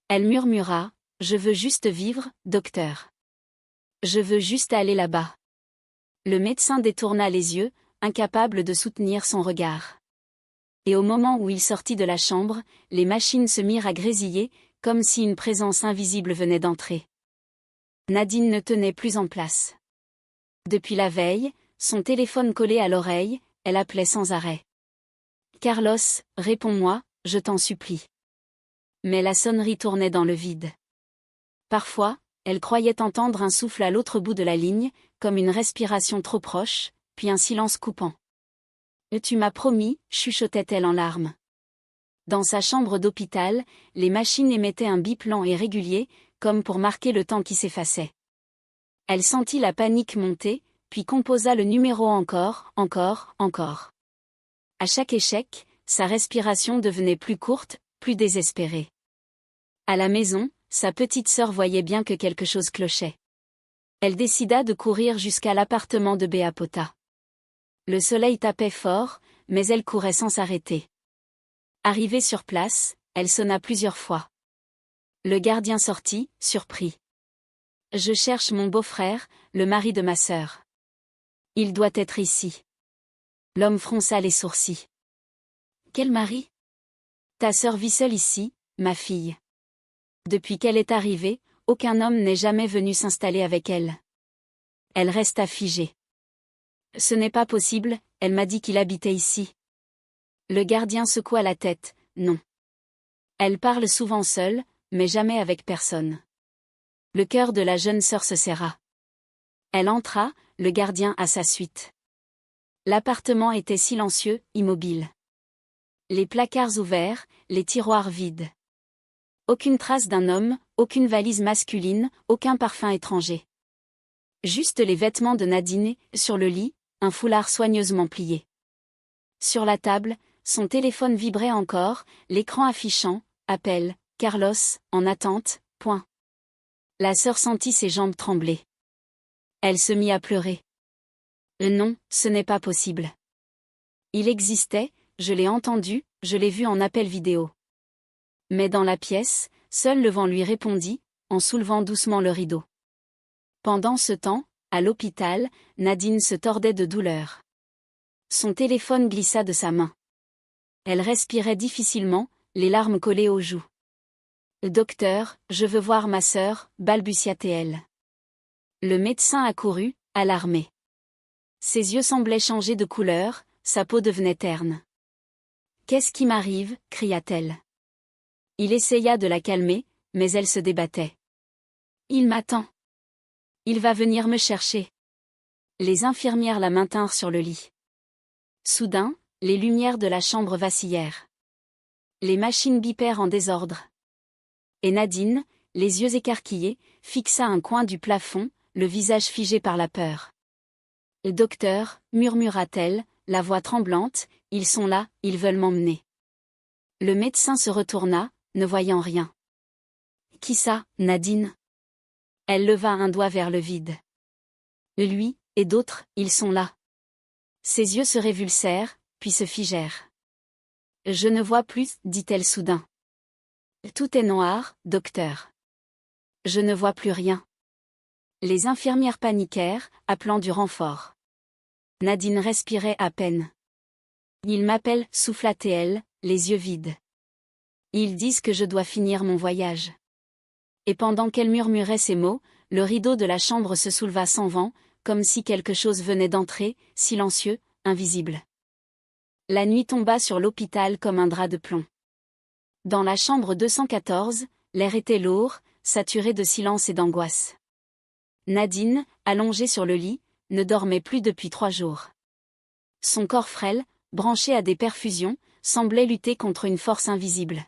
Elle murmura, « Je veux juste vivre, docteur. Je veux juste aller là-bas. » Le médecin détourna les yeux, incapable de soutenir son regard. Et au moment où il sortit de la chambre, les machines se mirent à grésiller, comme si une présence invisible venait d'entrer. Nadine ne tenait plus en place. Depuis la veille, son téléphone collé à l'oreille, elle appelait sans arrêt. « Carlos, réponds-moi, je t'en supplie. » Mais la sonnerie tournait dans le vide. Parfois, elle croyait entendre un souffle à l'autre bout de la ligne, comme une respiration trop proche, puis un silence coupant. « Tu m'as promis, chuchotait-elle en larmes. Dans sa chambre d'hôpital, les machines émettaient un bip lent et régulier, comme pour marquer le temps qui s'effaçait. Elle sentit la panique monter, puis composa le numéro encore. À chaque échec, sa respiration devenait plus courte, plus désespérée. À la maison, sa petite sœur voyait bien que quelque chose clochait. Elle décida de courir jusqu'à l'appartement de Beapota. Le soleil tapait fort, mais elle courait sans s'arrêter. Arrivée sur place, elle sonna plusieurs fois. Le gardien sortit, surpris. « Je cherche mon beau-frère, le mari de ma sœur. Il doit être ici. » L'homme fronça les sourcils. « Quel mari? Ta sœur vit seule ici, ma fille. Depuis qu'elle est arrivée, aucun homme n'est jamais venu s'installer avec elle. » Elle resta figée. « Ce n'est pas possible, elle m'a dit qu'il habitait ici. » Le gardien secoua la tête, « Non. Elle parle souvent seule, mais jamais avec personne. » Le cœur de la jeune sœur se serra. Elle entra, le gardien à sa suite. L'appartement était silencieux, immobile. Les placards ouverts, les tiroirs vides. Aucune trace d'un homme, aucune valise masculine, aucun parfum étranger. Juste les vêtements de Nadine, sur le lit, un foulard soigneusement plié. Sur la table, son téléphone vibrait encore, l'écran affichant « Appel, Carlos, en attente, point ». La sœur sentit ses jambes trembler. Elle se mit à pleurer. « Non, ce n'est pas possible. Il existait, je l'ai entendu, je l'ai vu en appel vidéo. » Mais dans la pièce, seul le vent lui répondit, en soulevant doucement le rideau. Pendant ce temps, à l'hôpital, Nadine se tordait de douleur. Son téléphone glissa de sa main. Elle respirait difficilement, les larmes collées aux joues. « Docteur, je veux voir ma sœur, balbutia-t-elle. Le médecin accourut, alarmé. Ses yeux semblaient changer de couleur, sa peau devenait terne. « Qu'est-ce qui m'arrive » cria-t-elle. Il essaya de la calmer, mais elle se débattait. « Il m'attend. Il va venir me chercher. » Les infirmières la maintinrent sur le lit. Soudain, les lumières de la chambre vacillèrent. Les machines bipèrent en désordre. Et Nadine, les yeux écarquillés, fixa un coin du plafond, le visage figé par la peur. « Docteur, murmura-t-elle, la voix tremblante, ils sont là, ils veulent m'emmener. » Le médecin se retourna, ne voyant rien. « Qui ça, Nadine ?» Elle leva un doigt vers le vide. « Lui, et d'autres, ils sont là. » Ses yeux se révulsèrent, puis se figèrent. « Je ne vois plus, dit-elle soudain. Tout est noir, docteur. Je ne vois plus rien. » Les infirmières paniquèrent, appelant du renfort. Nadine respirait à peine. « Ils m'appellent, souffla-t-elle, les yeux vides. Ils disent que je dois finir mon voyage. » Et pendant qu'elle murmurait ces mots, le rideau de la chambre se souleva sans vent, comme si quelque chose venait d'entrer, silencieux, invisible. La nuit tomba sur l'hôpital comme un drap de plomb. Dans la chambre 214, l'air était lourd, saturé de silence et d'angoisse. Nadine, allongée sur le lit, ne dormait plus depuis 3 jours. Son corps frêle, branché à des perfusions, semblait lutter contre une force invisible.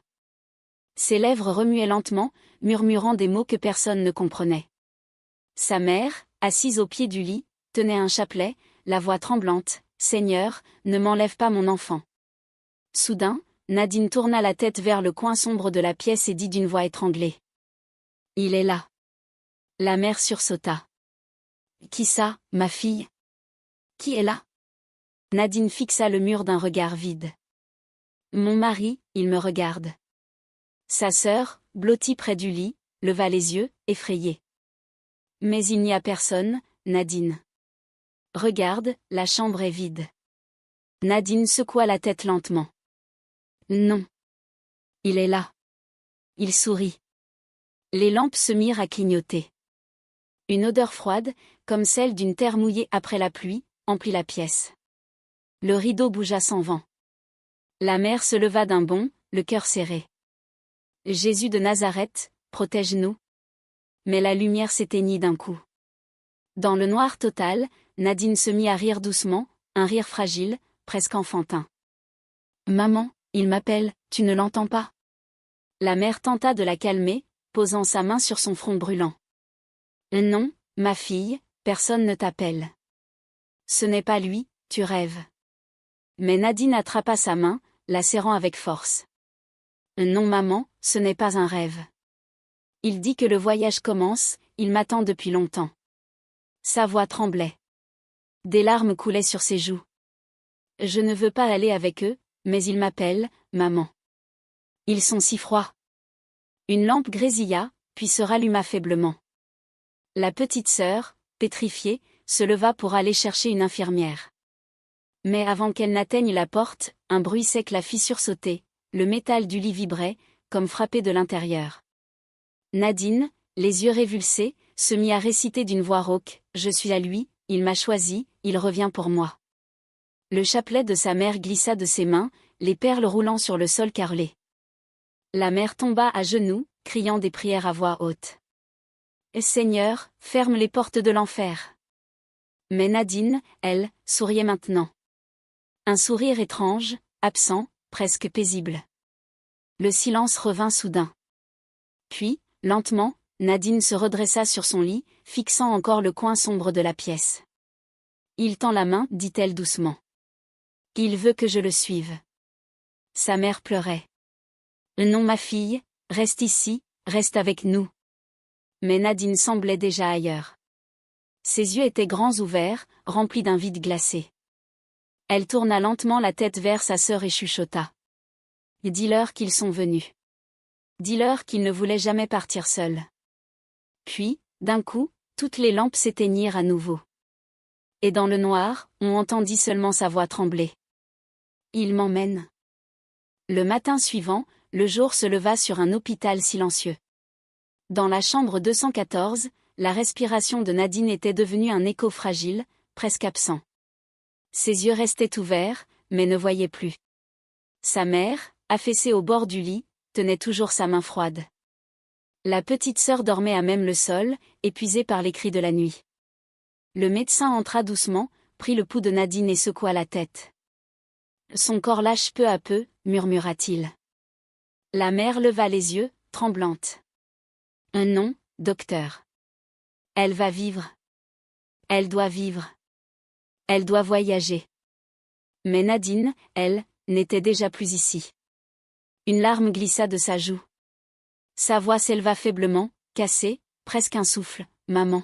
Ses lèvres remuaient lentement, murmurant des mots que personne ne comprenait. Sa mère, assise au pied du lit, tenait un chapelet, la voix tremblante, « Seigneur, ne m'enlève pas mon enfant. » Soudain, Nadine tourna la tête vers le coin sombre de la pièce et dit d'une voix étranglée. « Il est là. » La mère sursauta. « Qui ça, ma fille? Qui est là ?» Nadine fixa le mur d'un regard vide. « Mon mari, il me regarde. » Sa sœur, blottie près du lit, leva les yeux, effrayée. « Mais il n'y a personne, Nadine. Regarde, la chambre est vide. » Nadine secoua la tête lentement. « Non. Il est là. » Il sourit. Les lampes se mirent à clignoter. Une odeur froide, comme celle d'une terre mouillée après la pluie, emplit la pièce. Le rideau bougea sans vent. La mère se leva d'un bond, le cœur serré. « Jésus de Nazareth, protège-nous. » Mais la lumière s'éteignit d'un coup. Dans le noir total, Nadine se mit à rire doucement, un rire fragile, presque enfantin. « Maman, il m'appelle, tu ne l'entends pas ?» La mère tenta de la calmer, posant sa main sur son front brûlant. « Non, ma fille, personne ne t'appelle. Ce n'est pas lui, tu rêves. » Mais Nadine attrapa sa main, la serrant avec force. « Non maman, ce n'est pas un rêve. Il dit que le voyage commence, il m'attend depuis longtemps. » Sa voix tremblait. Des larmes coulaient sur ses joues. « Je ne veux pas aller avec eux, mais ils m'appellent, maman. Ils sont si froids. » Une lampe grésilla, puis se ralluma faiblement. La petite sœur, pétrifiée, se leva pour aller chercher une infirmière. Mais avant qu'elle n'atteigne la porte, un bruit sec la fit sursauter, le métal du lit vibrait, comme frappé de l'intérieur. Nadine, les yeux révulsés, se mit à réciter d'une voix rauque, « Je suis à lui, il m'a choisi, il revient pour moi. » Le chapelet de sa mère glissa de ses mains, les perles roulant sur le sol carrelé. La mère tomba à genoux, criant des prières à voix haute. « Seigneur, ferme les portes de l'enfer. » Mais Nadine, elle, souriait maintenant. Un sourire étrange, absent, presque paisible. Le silence revint soudain. Puis, lentement, Nadine se redressa sur son lit, fixant encore le coin sombre de la pièce. « Il tend la main, dit-elle doucement. Il veut que je le suive. » Sa mère pleurait. « Non ma fille, reste ici, reste avec nous. » Mais Nadine semblait déjà ailleurs. Ses yeux étaient grands ouverts, remplis d'un vide glacé. Elle tourna lentement la tête vers sa sœur et chuchota. « Dis-leur qu'ils sont venus. Dis-leur qu'ils ne voulaient jamais partir seuls. » Puis, d'un coup, toutes les lampes s'éteignirent à nouveau. Et dans le noir, on entendit seulement sa voix trembler. « Il m'emmène. » Le matin suivant, le jour se leva sur un hôpital silencieux. Dans la chambre 214, la respiration de Nadine était devenue un écho fragile, presque absent. Ses yeux restaient ouverts, mais ne voyaient plus. Sa mère, affaissée au bord du lit, tenait toujours sa main froide. La petite sœur dormait à même le sol, épuisée par les cris de la nuit. Le médecin entra doucement, prit le pouls de Nadine et secoua la tête. « Son corps lâche peu à peu, » murmura-t-il. La mère leva les yeux, tremblante. Non, docteur. Elle va vivre. Elle doit vivre. Elle doit voyager. Mais Nadine, elle, n'était déjà plus ici. Une larme glissa de sa joue. Sa voix s'éleva faiblement, cassée, presque un souffle. Maman.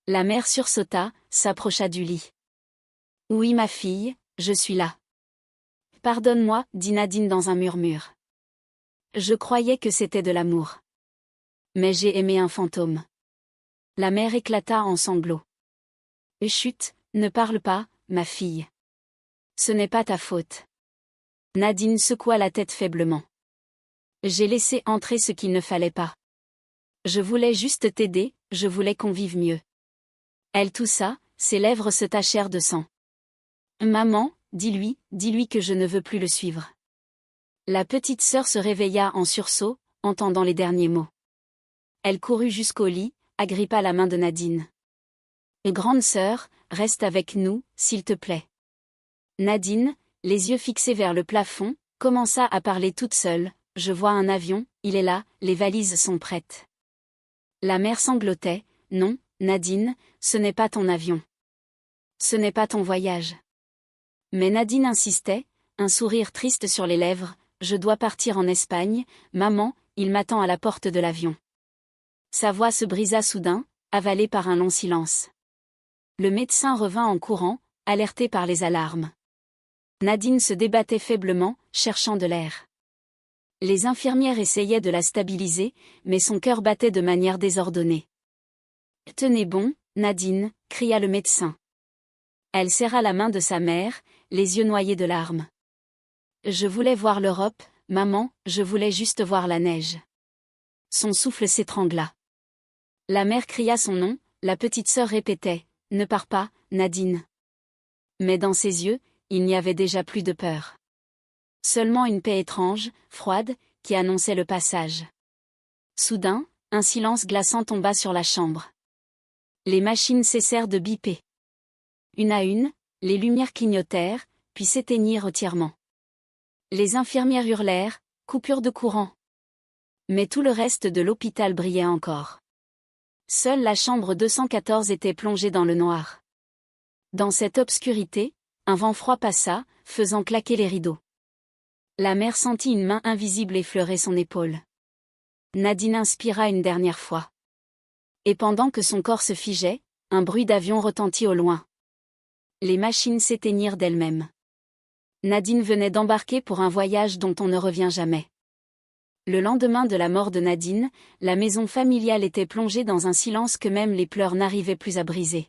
La mère sursauta, s'approcha du lit. Oui, ma fille, je suis là. Pardonne-moi, dit Nadine dans un murmure. Je croyais que c'était de l'amour. Mais j'ai aimé un fantôme. La mère éclata en sanglots. Chut, ne parle pas, ma fille. Ce n'est pas ta faute. Nadine secoua la tête faiblement. J'ai laissé entrer ce qu'il ne fallait pas. Je voulais juste t'aider, je voulais qu'on vive mieux. Elle toussa, ses lèvres se tachèrent de sang. Maman, dis-lui que je ne veux plus le suivre. La petite sœur se réveilla en sursaut, entendant les derniers mots. Elle courut jusqu'au lit, agrippa la main de Nadine. Grande sœur, reste avec nous, s'il te plaît. Nadine, les yeux fixés vers le plafond, commença à parler toute seule. Je vois un avion, il est là, les valises sont prêtes. La mère sanglotait. Non, Nadine, ce n'est pas ton avion. Ce n'est pas ton voyage. Mais Nadine insistait, un sourire triste sur les lèvres. Je dois partir en Espagne, maman, il m'attend à la porte de l'avion. Sa voix se brisa soudain, avalée par un long silence. Le médecin revint en courant, alerté par les alarmes. Nadine se débattait faiblement, cherchant de l'air. Les infirmières essayaient de la stabiliser, mais son cœur battait de manière désordonnée. « Tenez bon, Nadine » cria le médecin. Elle serra la main de sa mère, les yeux noyés de larmes. « Je voulais voir l'Europe, maman, je voulais juste voir la neige. » Son souffle s'étrangla. La mère cria son nom, la petite sœur répétait « Ne pars pas, Nadine ». Mais dans ses yeux, il n'y avait déjà plus de peur. Seulement une paix étrange, froide, qui annonçait le passage. Soudain, un silence glaçant tomba sur la chambre. Les machines cessèrent de biper. Une à une, les lumières clignotèrent, puis s'éteignirent entièrement. Les infirmières hurlèrent, coupure de courant. Mais tout le reste de l'hôpital brillait encore. Seule la chambre 214 était plongée dans le noir. Dans cette obscurité, un vent froid passa, faisant claquer les rideaux. La mère sentit une main invisible effleurer son épaule. Nadine inspira une dernière fois. Et pendant que son corps se figeait, un bruit d'avion retentit au loin. Les machines s'éteignirent d'elles-mêmes. Nadine venait d'embarquer pour un voyage dont on ne revient jamais. Le lendemain de la mort de Nadine, la maison familiale était plongée dans un silence que même les pleurs n'arrivaient plus à briser.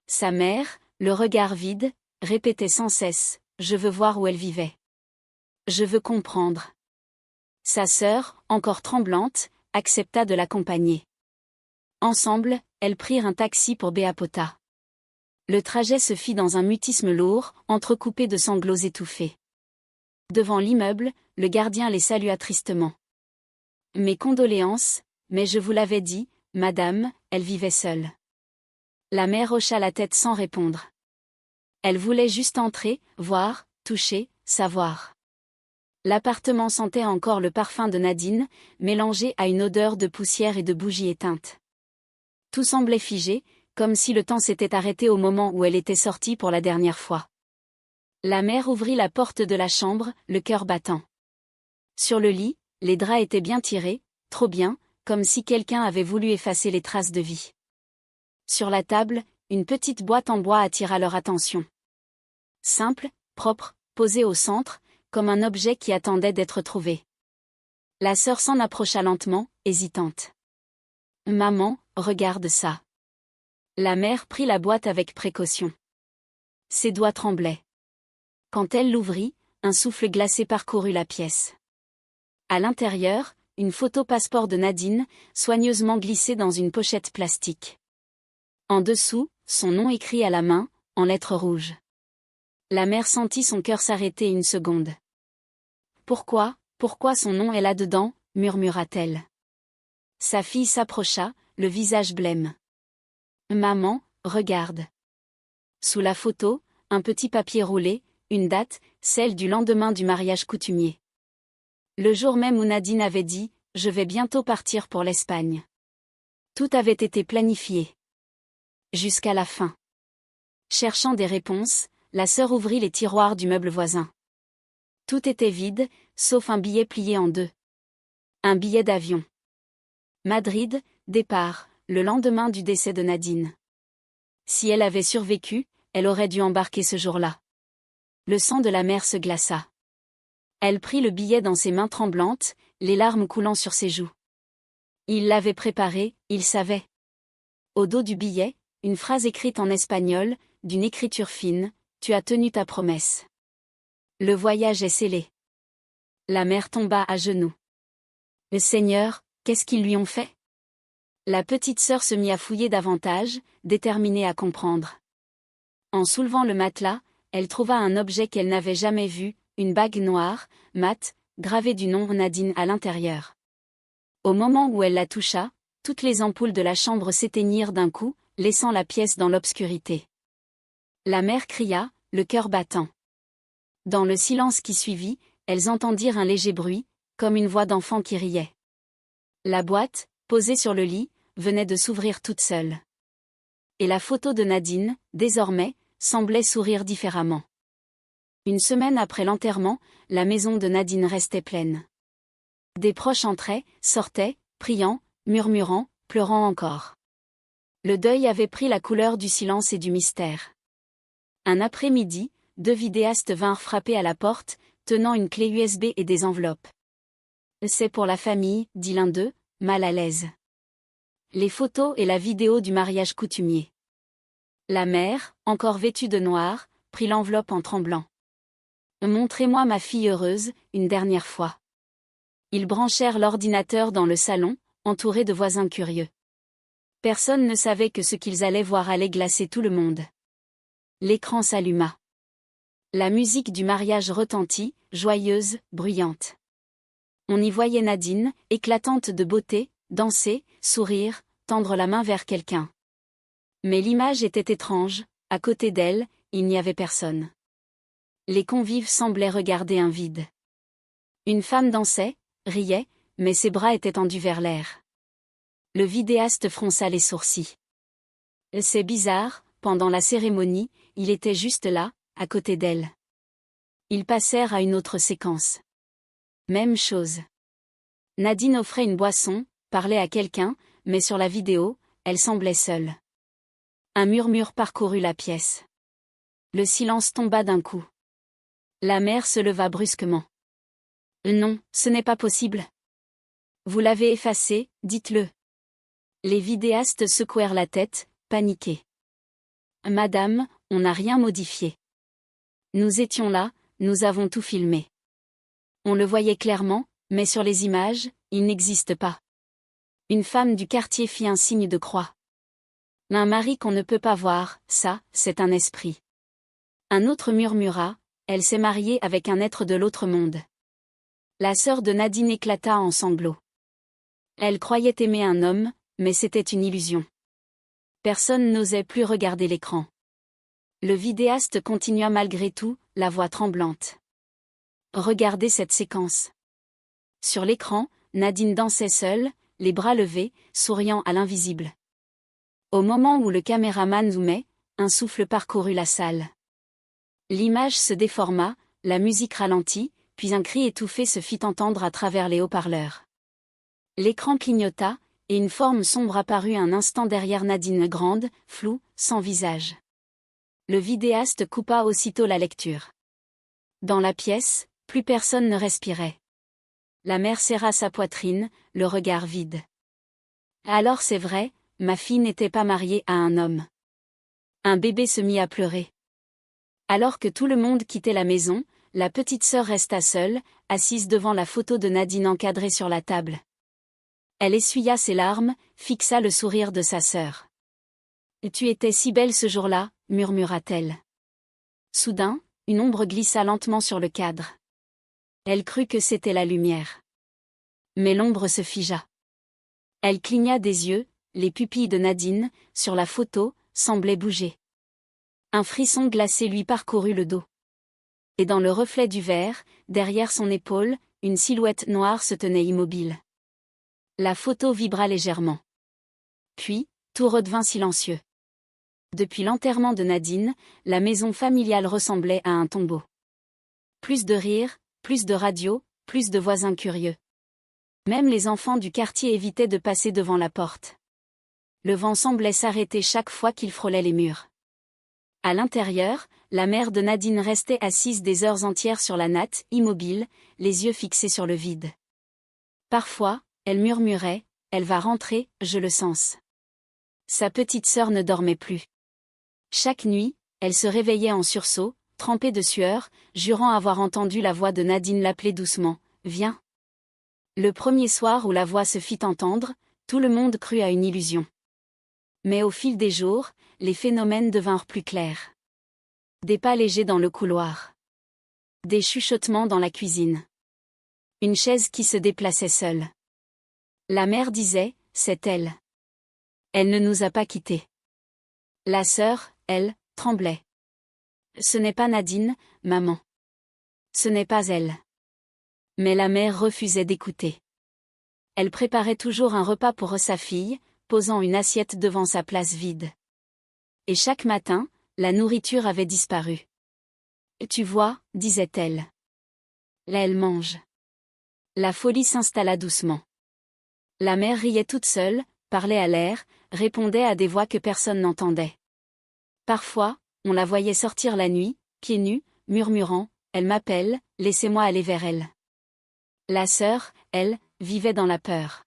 Sa mère, le regard vide, répétait sans cesse « Je veux voir où elle vivait. Je veux comprendre. » Sa sœur, encore tremblante, accepta de l'accompagner. Ensemble, elles prirent un taxi pour Béapota. Le trajet se fit dans un mutisme lourd, entrecoupé de sanglots étouffés. Devant l'immeuble, le gardien les salua tristement. « Mes condoléances, mais je vous l'avais dit, madame, elle vivait seule. » La mère hocha la tête sans répondre. Elle voulait juste entrer, voir, toucher, savoir. L'appartement sentait encore le parfum de Nadine, mélangé à une odeur de poussière et de bougies éteintes. Tout semblait figé, comme si le temps s'était arrêté au moment où elle était sortie pour la dernière fois. La mère ouvrit la porte de la chambre, le cœur battant. Sur le lit, les draps étaient bien tirés, trop bien, comme si quelqu'un avait voulu effacer les traces de vie. Sur la table, une petite boîte en bois attira leur attention. Simple, propre, posée au centre, comme un objet qui attendait d'être trouvé. La sœur s'en approcha lentement, hésitante. « Maman, regarde ça. » La mère prit la boîte avec précaution. Ses doigts tremblaient. Quand elle l'ouvrit, un souffle glacé parcourut la pièce. À l'intérieur, une photo passeport de Nadine, soigneusement glissée dans une pochette plastique. En dessous, son nom écrit à la main, en lettres rouges. La mère sentit son cœur s'arrêter une seconde. « Pourquoi son nom est là-dedans » murmura-t-elle. Sa fille s'approcha, le visage blême. « Maman, regarde. » Sous la photo, un petit papier roulé, une date, celle du lendemain du mariage coutumier. Le jour même où Nadine avait dit « Je vais bientôt partir pour l'Espagne ». Tout avait été planifié. Jusqu'à la fin. Cherchant des réponses, la sœur ouvrit les tiroirs du meuble voisin. Tout était vide, sauf un billet plié en deux. Un billet d'avion. Madrid, départ, le lendemain du décès de Nadine. Si elle avait survécu, elle aurait dû embarquer ce jour-là. Le sang de la mère se glaça. Elle prit le billet dans ses mains tremblantes, les larmes coulant sur ses joues. Il l'avait préparé, il savait. Au dos du billet, une phrase écrite en espagnol, d'une écriture fine, « Tu as tenu ta promesse. » Le voyage est scellé. La mère tomba à genoux. Le Seigneur, qu'est-ce qu'ils lui ont fait? La petite sœur se mit à fouiller davantage, déterminée à comprendre. En soulevant le matelas, elle trouva un objet qu'elle n'avait jamais vu, une bague noire, mate, gravée du nom Nadine à l'intérieur. Au moment où elle la toucha, toutes les ampoules de la chambre s'éteignirent d'un coup, laissant la pièce dans l'obscurité. La mère cria, le cœur battant. Dans le silence qui suivit, elles entendirent un léger bruit, comme une voix d'enfant qui riait. La boîte, posée sur le lit, venait de s'ouvrir toute seule. Et la photo de Nadine, désormais, semblait sourire différemment. Une semaine après l'enterrement, la maison de Nadine restait pleine. Des proches entraient, sortaient, priant, murmurant, pleurant encore. Le deuil avait pris la couleur du silence et du mystère. Un après-midi, 2 vidéastes vinrent frapper à la porte, tenant une clé USB et des enveloppes. « C'est pour la famille », dit l'un d'eux, mal à l'aise. Les photos et la vidéo du mariage coutumier. La mère, encore vêtue de noir, prit l'enveloppe en tremblant. « Montrez-moi ma fille heureuse, une dernière fois. » Ils branchèrent l'ordinateur dans le salon, entourés de voisins curieux. Personne ne savait que ce qu'ils allaient voir allait glacer tout le monde. L'écran s'alluma. La musique du mariage retentit, joyeuse, bruyante. On y voyait Nadine, éclatante de beauté, danser, sourire, tendre la main vers quelqu'un. Mais l'image était étrange, à côté d'elle, il n'y avait personne. Les convives semblaient regarder un vide. Une femme dansait, riait, mais ses bras étaient tendus vers l'air. Le vidéaste fronça les sourcils. C'est bizarre, pendant la cérémonie, il était juste là, à côté d'elle. Ils passèrent à une autre séquence. Même chose. Nadine offrait une boisson, parlait à quelqu'un, mais sur la vidéo, elle semblait seule. Un murmure parcourut la pièce. Le silence tomba d'un coup. La mère se leva brusquement. « Non, ce n'est pas possible. Vous l'avez effacé, dites-le. » Les vidéastes secouèrent la tête, paniqués. « Madame, on n'a rien modifié. Nous étions là, nous avons tout filmé. On le voyait clairement, mais sur les images, il n'existe pas. » Une femme du quartier fit un signe de croix. « Un mari qu'on ne peut pas voir, ça, c'est un esprit. » Un autre murmura, « Elle s'est mariée avec un être de l'autre monde. » La sœur de Nadine éclata en sanglots. Elle croyait aimer un homme, mais c'était une illusion. Personne n'osait plus regarder l'écran. Le vidéaste continua malgré tout, la voix tremblante. Regardez cette séquence. Sur l'écran, Nadine dansait seule, les bras levés, souriant à l'invisible. Au moment où le caméraman zoomait, un souffle parcourut la salle. L'image se déforma, la musique ralentit, puis un cri étouffé se fit entendre à travers les haut-parleurs. L'écran clignota, et une forme sombre apparut un instant derrière Nadine, grande, floue, sans visage. Le vidéaste coupa aussitôt la lecture. Dans la pièce, plus personne ne respirait. La mère serra sa poitrine, le regard vide. Alors c'est vrai, ma fille n'était pas mariée à un homme. Un bébé se mit à pleurer. Alors que tout le monde quittait la maison, la petite sœur resta seule, assise devant la photo de Nadine encadrée sur la table. Elle essuya ses larmes, fixa le sourire de sa sœur. « Tu étais si belle ce jour-là » murmura-t-elle. Soudain, une ombre glissa lentement sur le cadre. Elle crut que c'était la lumière. Mais l'ombre se figea. Elle cligna des yeux, les pupilles de Nadine, sur la photo, semblaient bouger. Un frisson glacé lui parcourut le dos. Et dans le reflet du verre, derrière son épaule, une silhouette noire se tenait immobile. La photo vibra légèrement. Puis, tout redevint silencieux. Depuis l'enterrement de Nadine, la maison familiale ressemblait à un tombeau. Plus de rires, plus de radios, plus de voisins curieux. Même les enfants du quartier évitaient de passer devant la porte. Le vent semblait s'arrêter chaque fois qu'il frôlait les murs. À l'intérieur, la mère de Nadine restait assise des heures entières sur la natte, immobile, les yeux fixés sur le vide. Parfois, elle murmurait, « Elle va rentrer, je le sens. » Sa petite sœur ne dormait plus. Chaque nuit, elle se réveillait en sursaut, trempée de sueur, jurant avoir entendu la voix de Nadine l'appeler doucement, « Viens !» Le premier soir où la voix se fit entendre, tout le monde crut à une illusion. Mais au fil des jours, les phénomènes devinrent plus clairs. Des pas légers dans le couloir. Des chuchotements dans la cuisine. Une chaise qui se déplaçait seule. La mère disait, « C'est elle. Elle ne nous a pas quittés. » La sœur, elle, tremblait. « Ce n'est pas Nadine, maman. Ce n'est pas elle. » Mais la mère refusait d'écouter. Elle préparait toujours un repas pour sa fille, posant une assiette devant sa place vide. Et chaque matin, la nourriture avait disparu. « Tu vois, disait-elle. Là elle mange. » La folie s'installa doucement. La mère riait toute seule, parlait à l'air, répondait à des voix que personne n'entendait. Parfois, on la voyait sortir la nuit, pieds nus, murmurant, « Elle m'appelle, laissez-moi aller vers elle. » La sœur, elle, vivait dans la peur.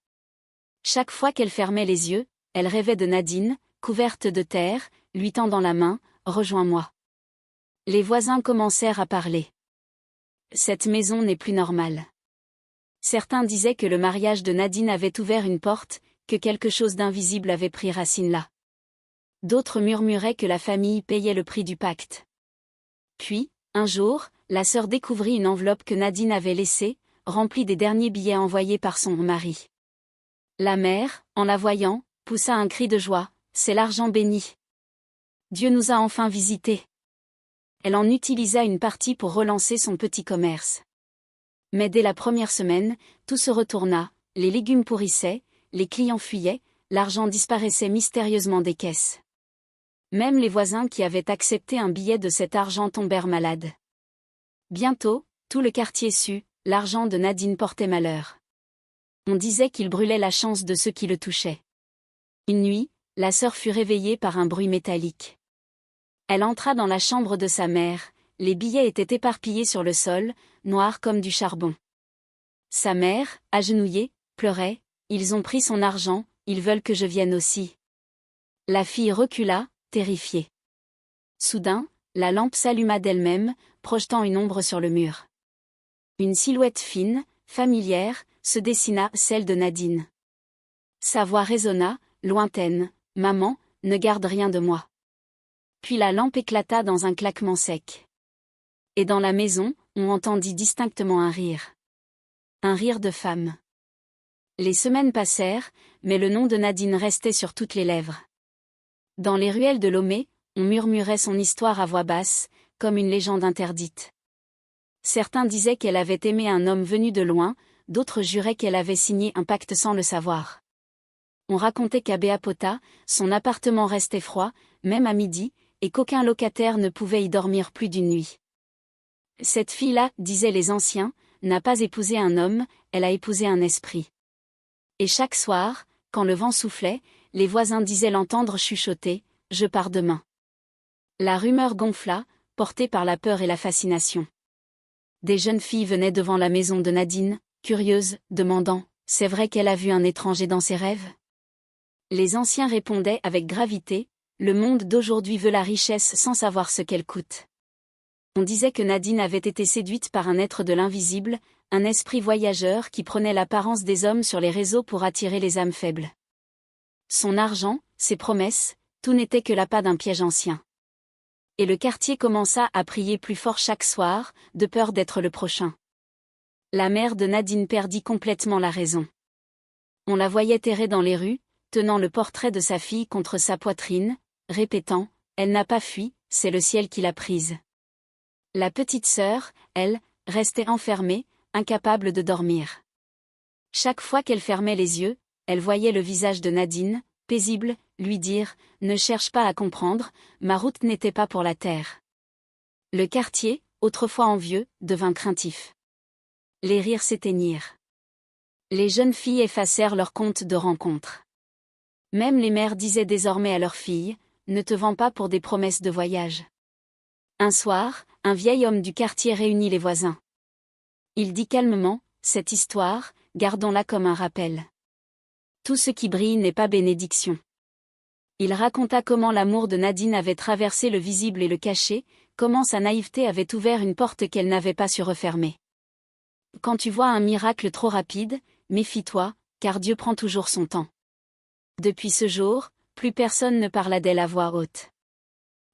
Chaque fois qu'elle fermait les yeux, elle rêvait de Nadine, couverte de terre, lui tendant la main, « Rejoins-moi. » Les voisins commencèrent à parler. Cette maison n'est plus normale. Certains disaient que le mariage de Nadine avait ouvert une porte, que quelque chose d'invisible avait pris racine là. D'autres murmuraient que la famille payait le prix du pacte. Puis, un jour, la sœur découvrit une enveloppe que Nadine avait laissée, remplie des derniers billets envoyés par son mari. La mère, en la voyant, poussa un cri de joie, « C'est l'argent béni. Dieu nous a enfin visités. » Elle en utilisa une partie pour relancer son petit commerce. Mais dès la première semaine, tout se retourna, les légumes pourrissaient, les clients fuyaient, l'argent disparaissait mystérieusement des caisses. Même les voisins qui avaient accepté un billet de cet argent tombèrent malades. Bientôt, tout le quartier sut, l'argent de Nadine portait malheur. On disait qu'il brûlait la chance de ceux qui le touchaient. Une nuit, la sœur fut réveillée par un bruit métallique. Elle entra dans la chambre de sa mère, les billets étaient éparpillés sur le sol, noirs comme du charbon. Sa mère, agenouillée, pleurait, « Ils ont pris son argent, ils veulent que je vienne aussi. » La fille recula, terrifiée. Soudain, la lampe s'alluma d'elle-même, projetant une ombre sur le mur. Une silhouette fine, familière, se dessina, celle de Nadine. Sa voix résonna, lointaine, « Maman, ne garde rien de moi. » Puis la lampe éclata dans un claquement sec. Et dans la maison, on entendit distinctement un rire. Un rire de femme. Les semaines passèrent, mais le nom de Nadine restait sur toutes les lèvres. Dans les ruelles de Lomé, on murmurait son histoire à voix basse, comme une légende interdite. Certains disaient qu'elle avait aimé un homme venu de loin, d'autres juraient qu'elle avait signé un pacte sans le savoir. On racontait qu'à Béapota, son appartement restait froid, même à midi, et qu'aucun locataire ne pouvait y dormir plus d'une nuit. Cette fille-là, disaient les anciens, n'a pas épousé un homme, elle a épousé un esprit. Et chaque soir, quand le vent soufflait, les voisins disaient l'entendre chuchoter, « Je pars demain. » La rumeur gonfla, portée par la peur et la fascination. Des jeunes filles venaient devant la maison de Nadine, curieuses, demandant, « C'est vrai qu'elle a vu un étranger dans ses rêves ?» Les anciens répondaient avec gravité, « Le monde d'aujourd'hui veut la richesse sans savoir ce qu'elle coûte. » On disait que Nadine avait été séduite par un être de l'invisible, un esprit voyageur qui prenait l'apparence des hommes sur les réseaux pour attirer les âmes faibles. Son argent, ses promesses, tout n'était que l'appât d'un piège ancien. Et le quartier commença à prier plus fort chaque soir, de peur d'être le prochain. La mère de Nadine perdit complètement la raison. On la voyait errer dans les rues, tenant le portrait de sa fille contre sa poitrine, répétant, « Elle n'a pas fui, c'est le ciel qui l'a prise. » La petite sœur, elle, restait enfermée, incapable de dormir. Chaque fois qu'elle fermait les yeux, elle voyait le visage de Nadine, paisible, lui dire « Ne cherche pas à comprendre, ma route n'était pas pour la terre. » Le quartier, autrefois envieux, devint craintif. Les rires s'éteignirent. Les jeunes filles effacèrent leur compte de rencontres. Même les mères disaient désormais à leurs filles « Ne te vends pas pour des promesses de voyage. » Un soir, un vieil homme du quartier réunit les voisins. Il dit calmement « Cette histoire, gardons-la comme un rappel. Tout ce qui brille n'est pas bénédiction. » Il raconta comment l'amour de Nadine avait traversé le visible et le caché, comment sa naïveté avait ouvert une porte qu'elle n'avait pas su refermer. Quand tu vois un miracle trop rapide, méfie-toi, car Dieu prend toujours son temps. Depuis ce jour, plus personne ne parla d'elle à voix haute.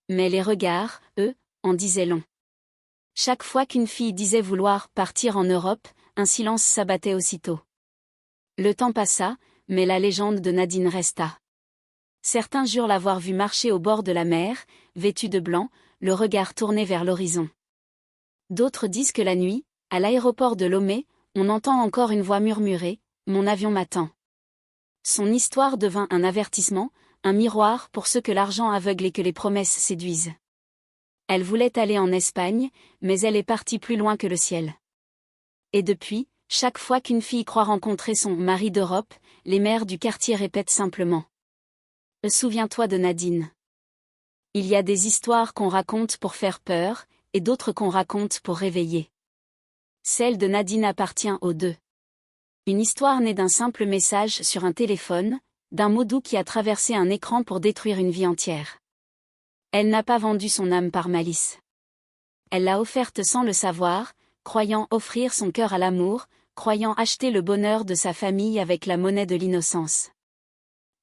Mais les regards, eux, en disaient long. Chaque fois qu'une fille disait vouloir partir en Europe, un silence s'abattait aussitôt. Le temps passa, mais la légende de Nadine resta. Certains jurent l'avoir vue marcher au bord de la mer, vêtue de blanc, le regard tourné vers l'horizon. D'autres disent que la nuit, à l'aéroport de Lomé, on entend encore une voix murmurer « Mon avion m'attend ». Son histoire devint un avertissement, un miroir pour ceux que l'argent aveugle et que les promesses séduisent. Elle voulait aller en Espagne, mais elle est partie plus loin que le ciel. Et depuis, chaque fois qu'une fille croit rencontrer son « mari d'Europe », les mères du quartier répètent simplement « Souviens-toi de Nadine ». Il y a des histoires qu'on raconte pour faire peur, et d'autres qu'on raconte pour réveiller. Celle de Nadine appartient aux deux. Une histoire née d'un simple message sur un téléphone, d'un mot doux qui a traversé un écran pour détruire une vie entière. Elle n'a pas vendu son âme par malice. Elle l'a offerte sans le savoir, croyant offrir son cœur à l'amour, croyant acheter le bonheur de sa famille avec la monnaie de l'innocence.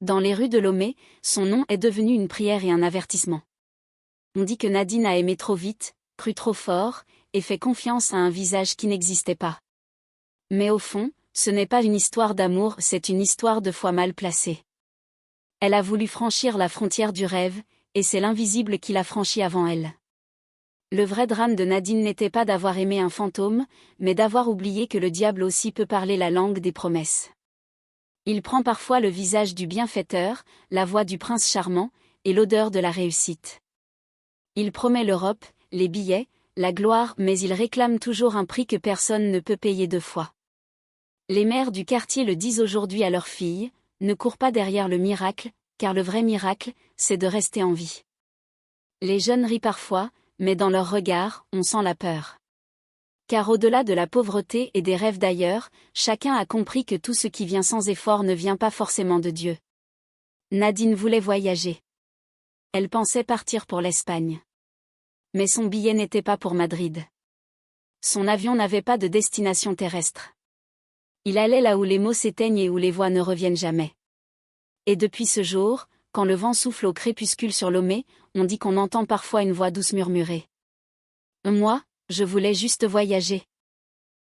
Dans les rues de Lomé, son nom est devenu une prière et un avertissement. On dit que Nadine a aimé trop vite, cru trop fort, et fait confiance à un visage qui n'existait pas. Mais au fond, ce n'est pas une histoire d'amour, c'est une histoire de foi mal placée. Elle a voulu franchir la frontière du rêve, et c'est l'invisible qui l'a franchi avant elle. Le vrai drame de Nadine n'était pas d'avoir aimé un fantôme, mais d'avoir oublié que le diable aussi peut parler la langue des promesses. Il prend parfois le visage du bienfaiteur, la voix du prince charmant, et l'odeur de la réussite. Il promet l'Europe, les billets, la gloire, mais il réclame toujours un prix que personne ne peut payer deux fois. Les mères du quartier le disent aujourd'hui à leurs filles, ne cours pas derrière le miracle, car le vrai miracle, c'est de rester en vie. Les jeunes rient parfois, mais dans leurs regards, on sent la peur. Car au-delà de la pauvreté et des rêves d'ailleurs, chacun a compris que tout ce qui vient sans effort ne vient pas forcément de Dieu. Nadine voulait voyager. Elle pensait partir pour l'Espagne. Mais son billet n'était pas pour Madrid. Son avion n'avait pas de destination terrestre. Il allait là où les mots s'éteignent et où les voix ne reviennent jamais. Et depuis ce jour, quand le vent souffle au crépuscule sur Lomé, on dit qu'on entend parfois une voix douce murmurer. Moi, je voulais juste voyager.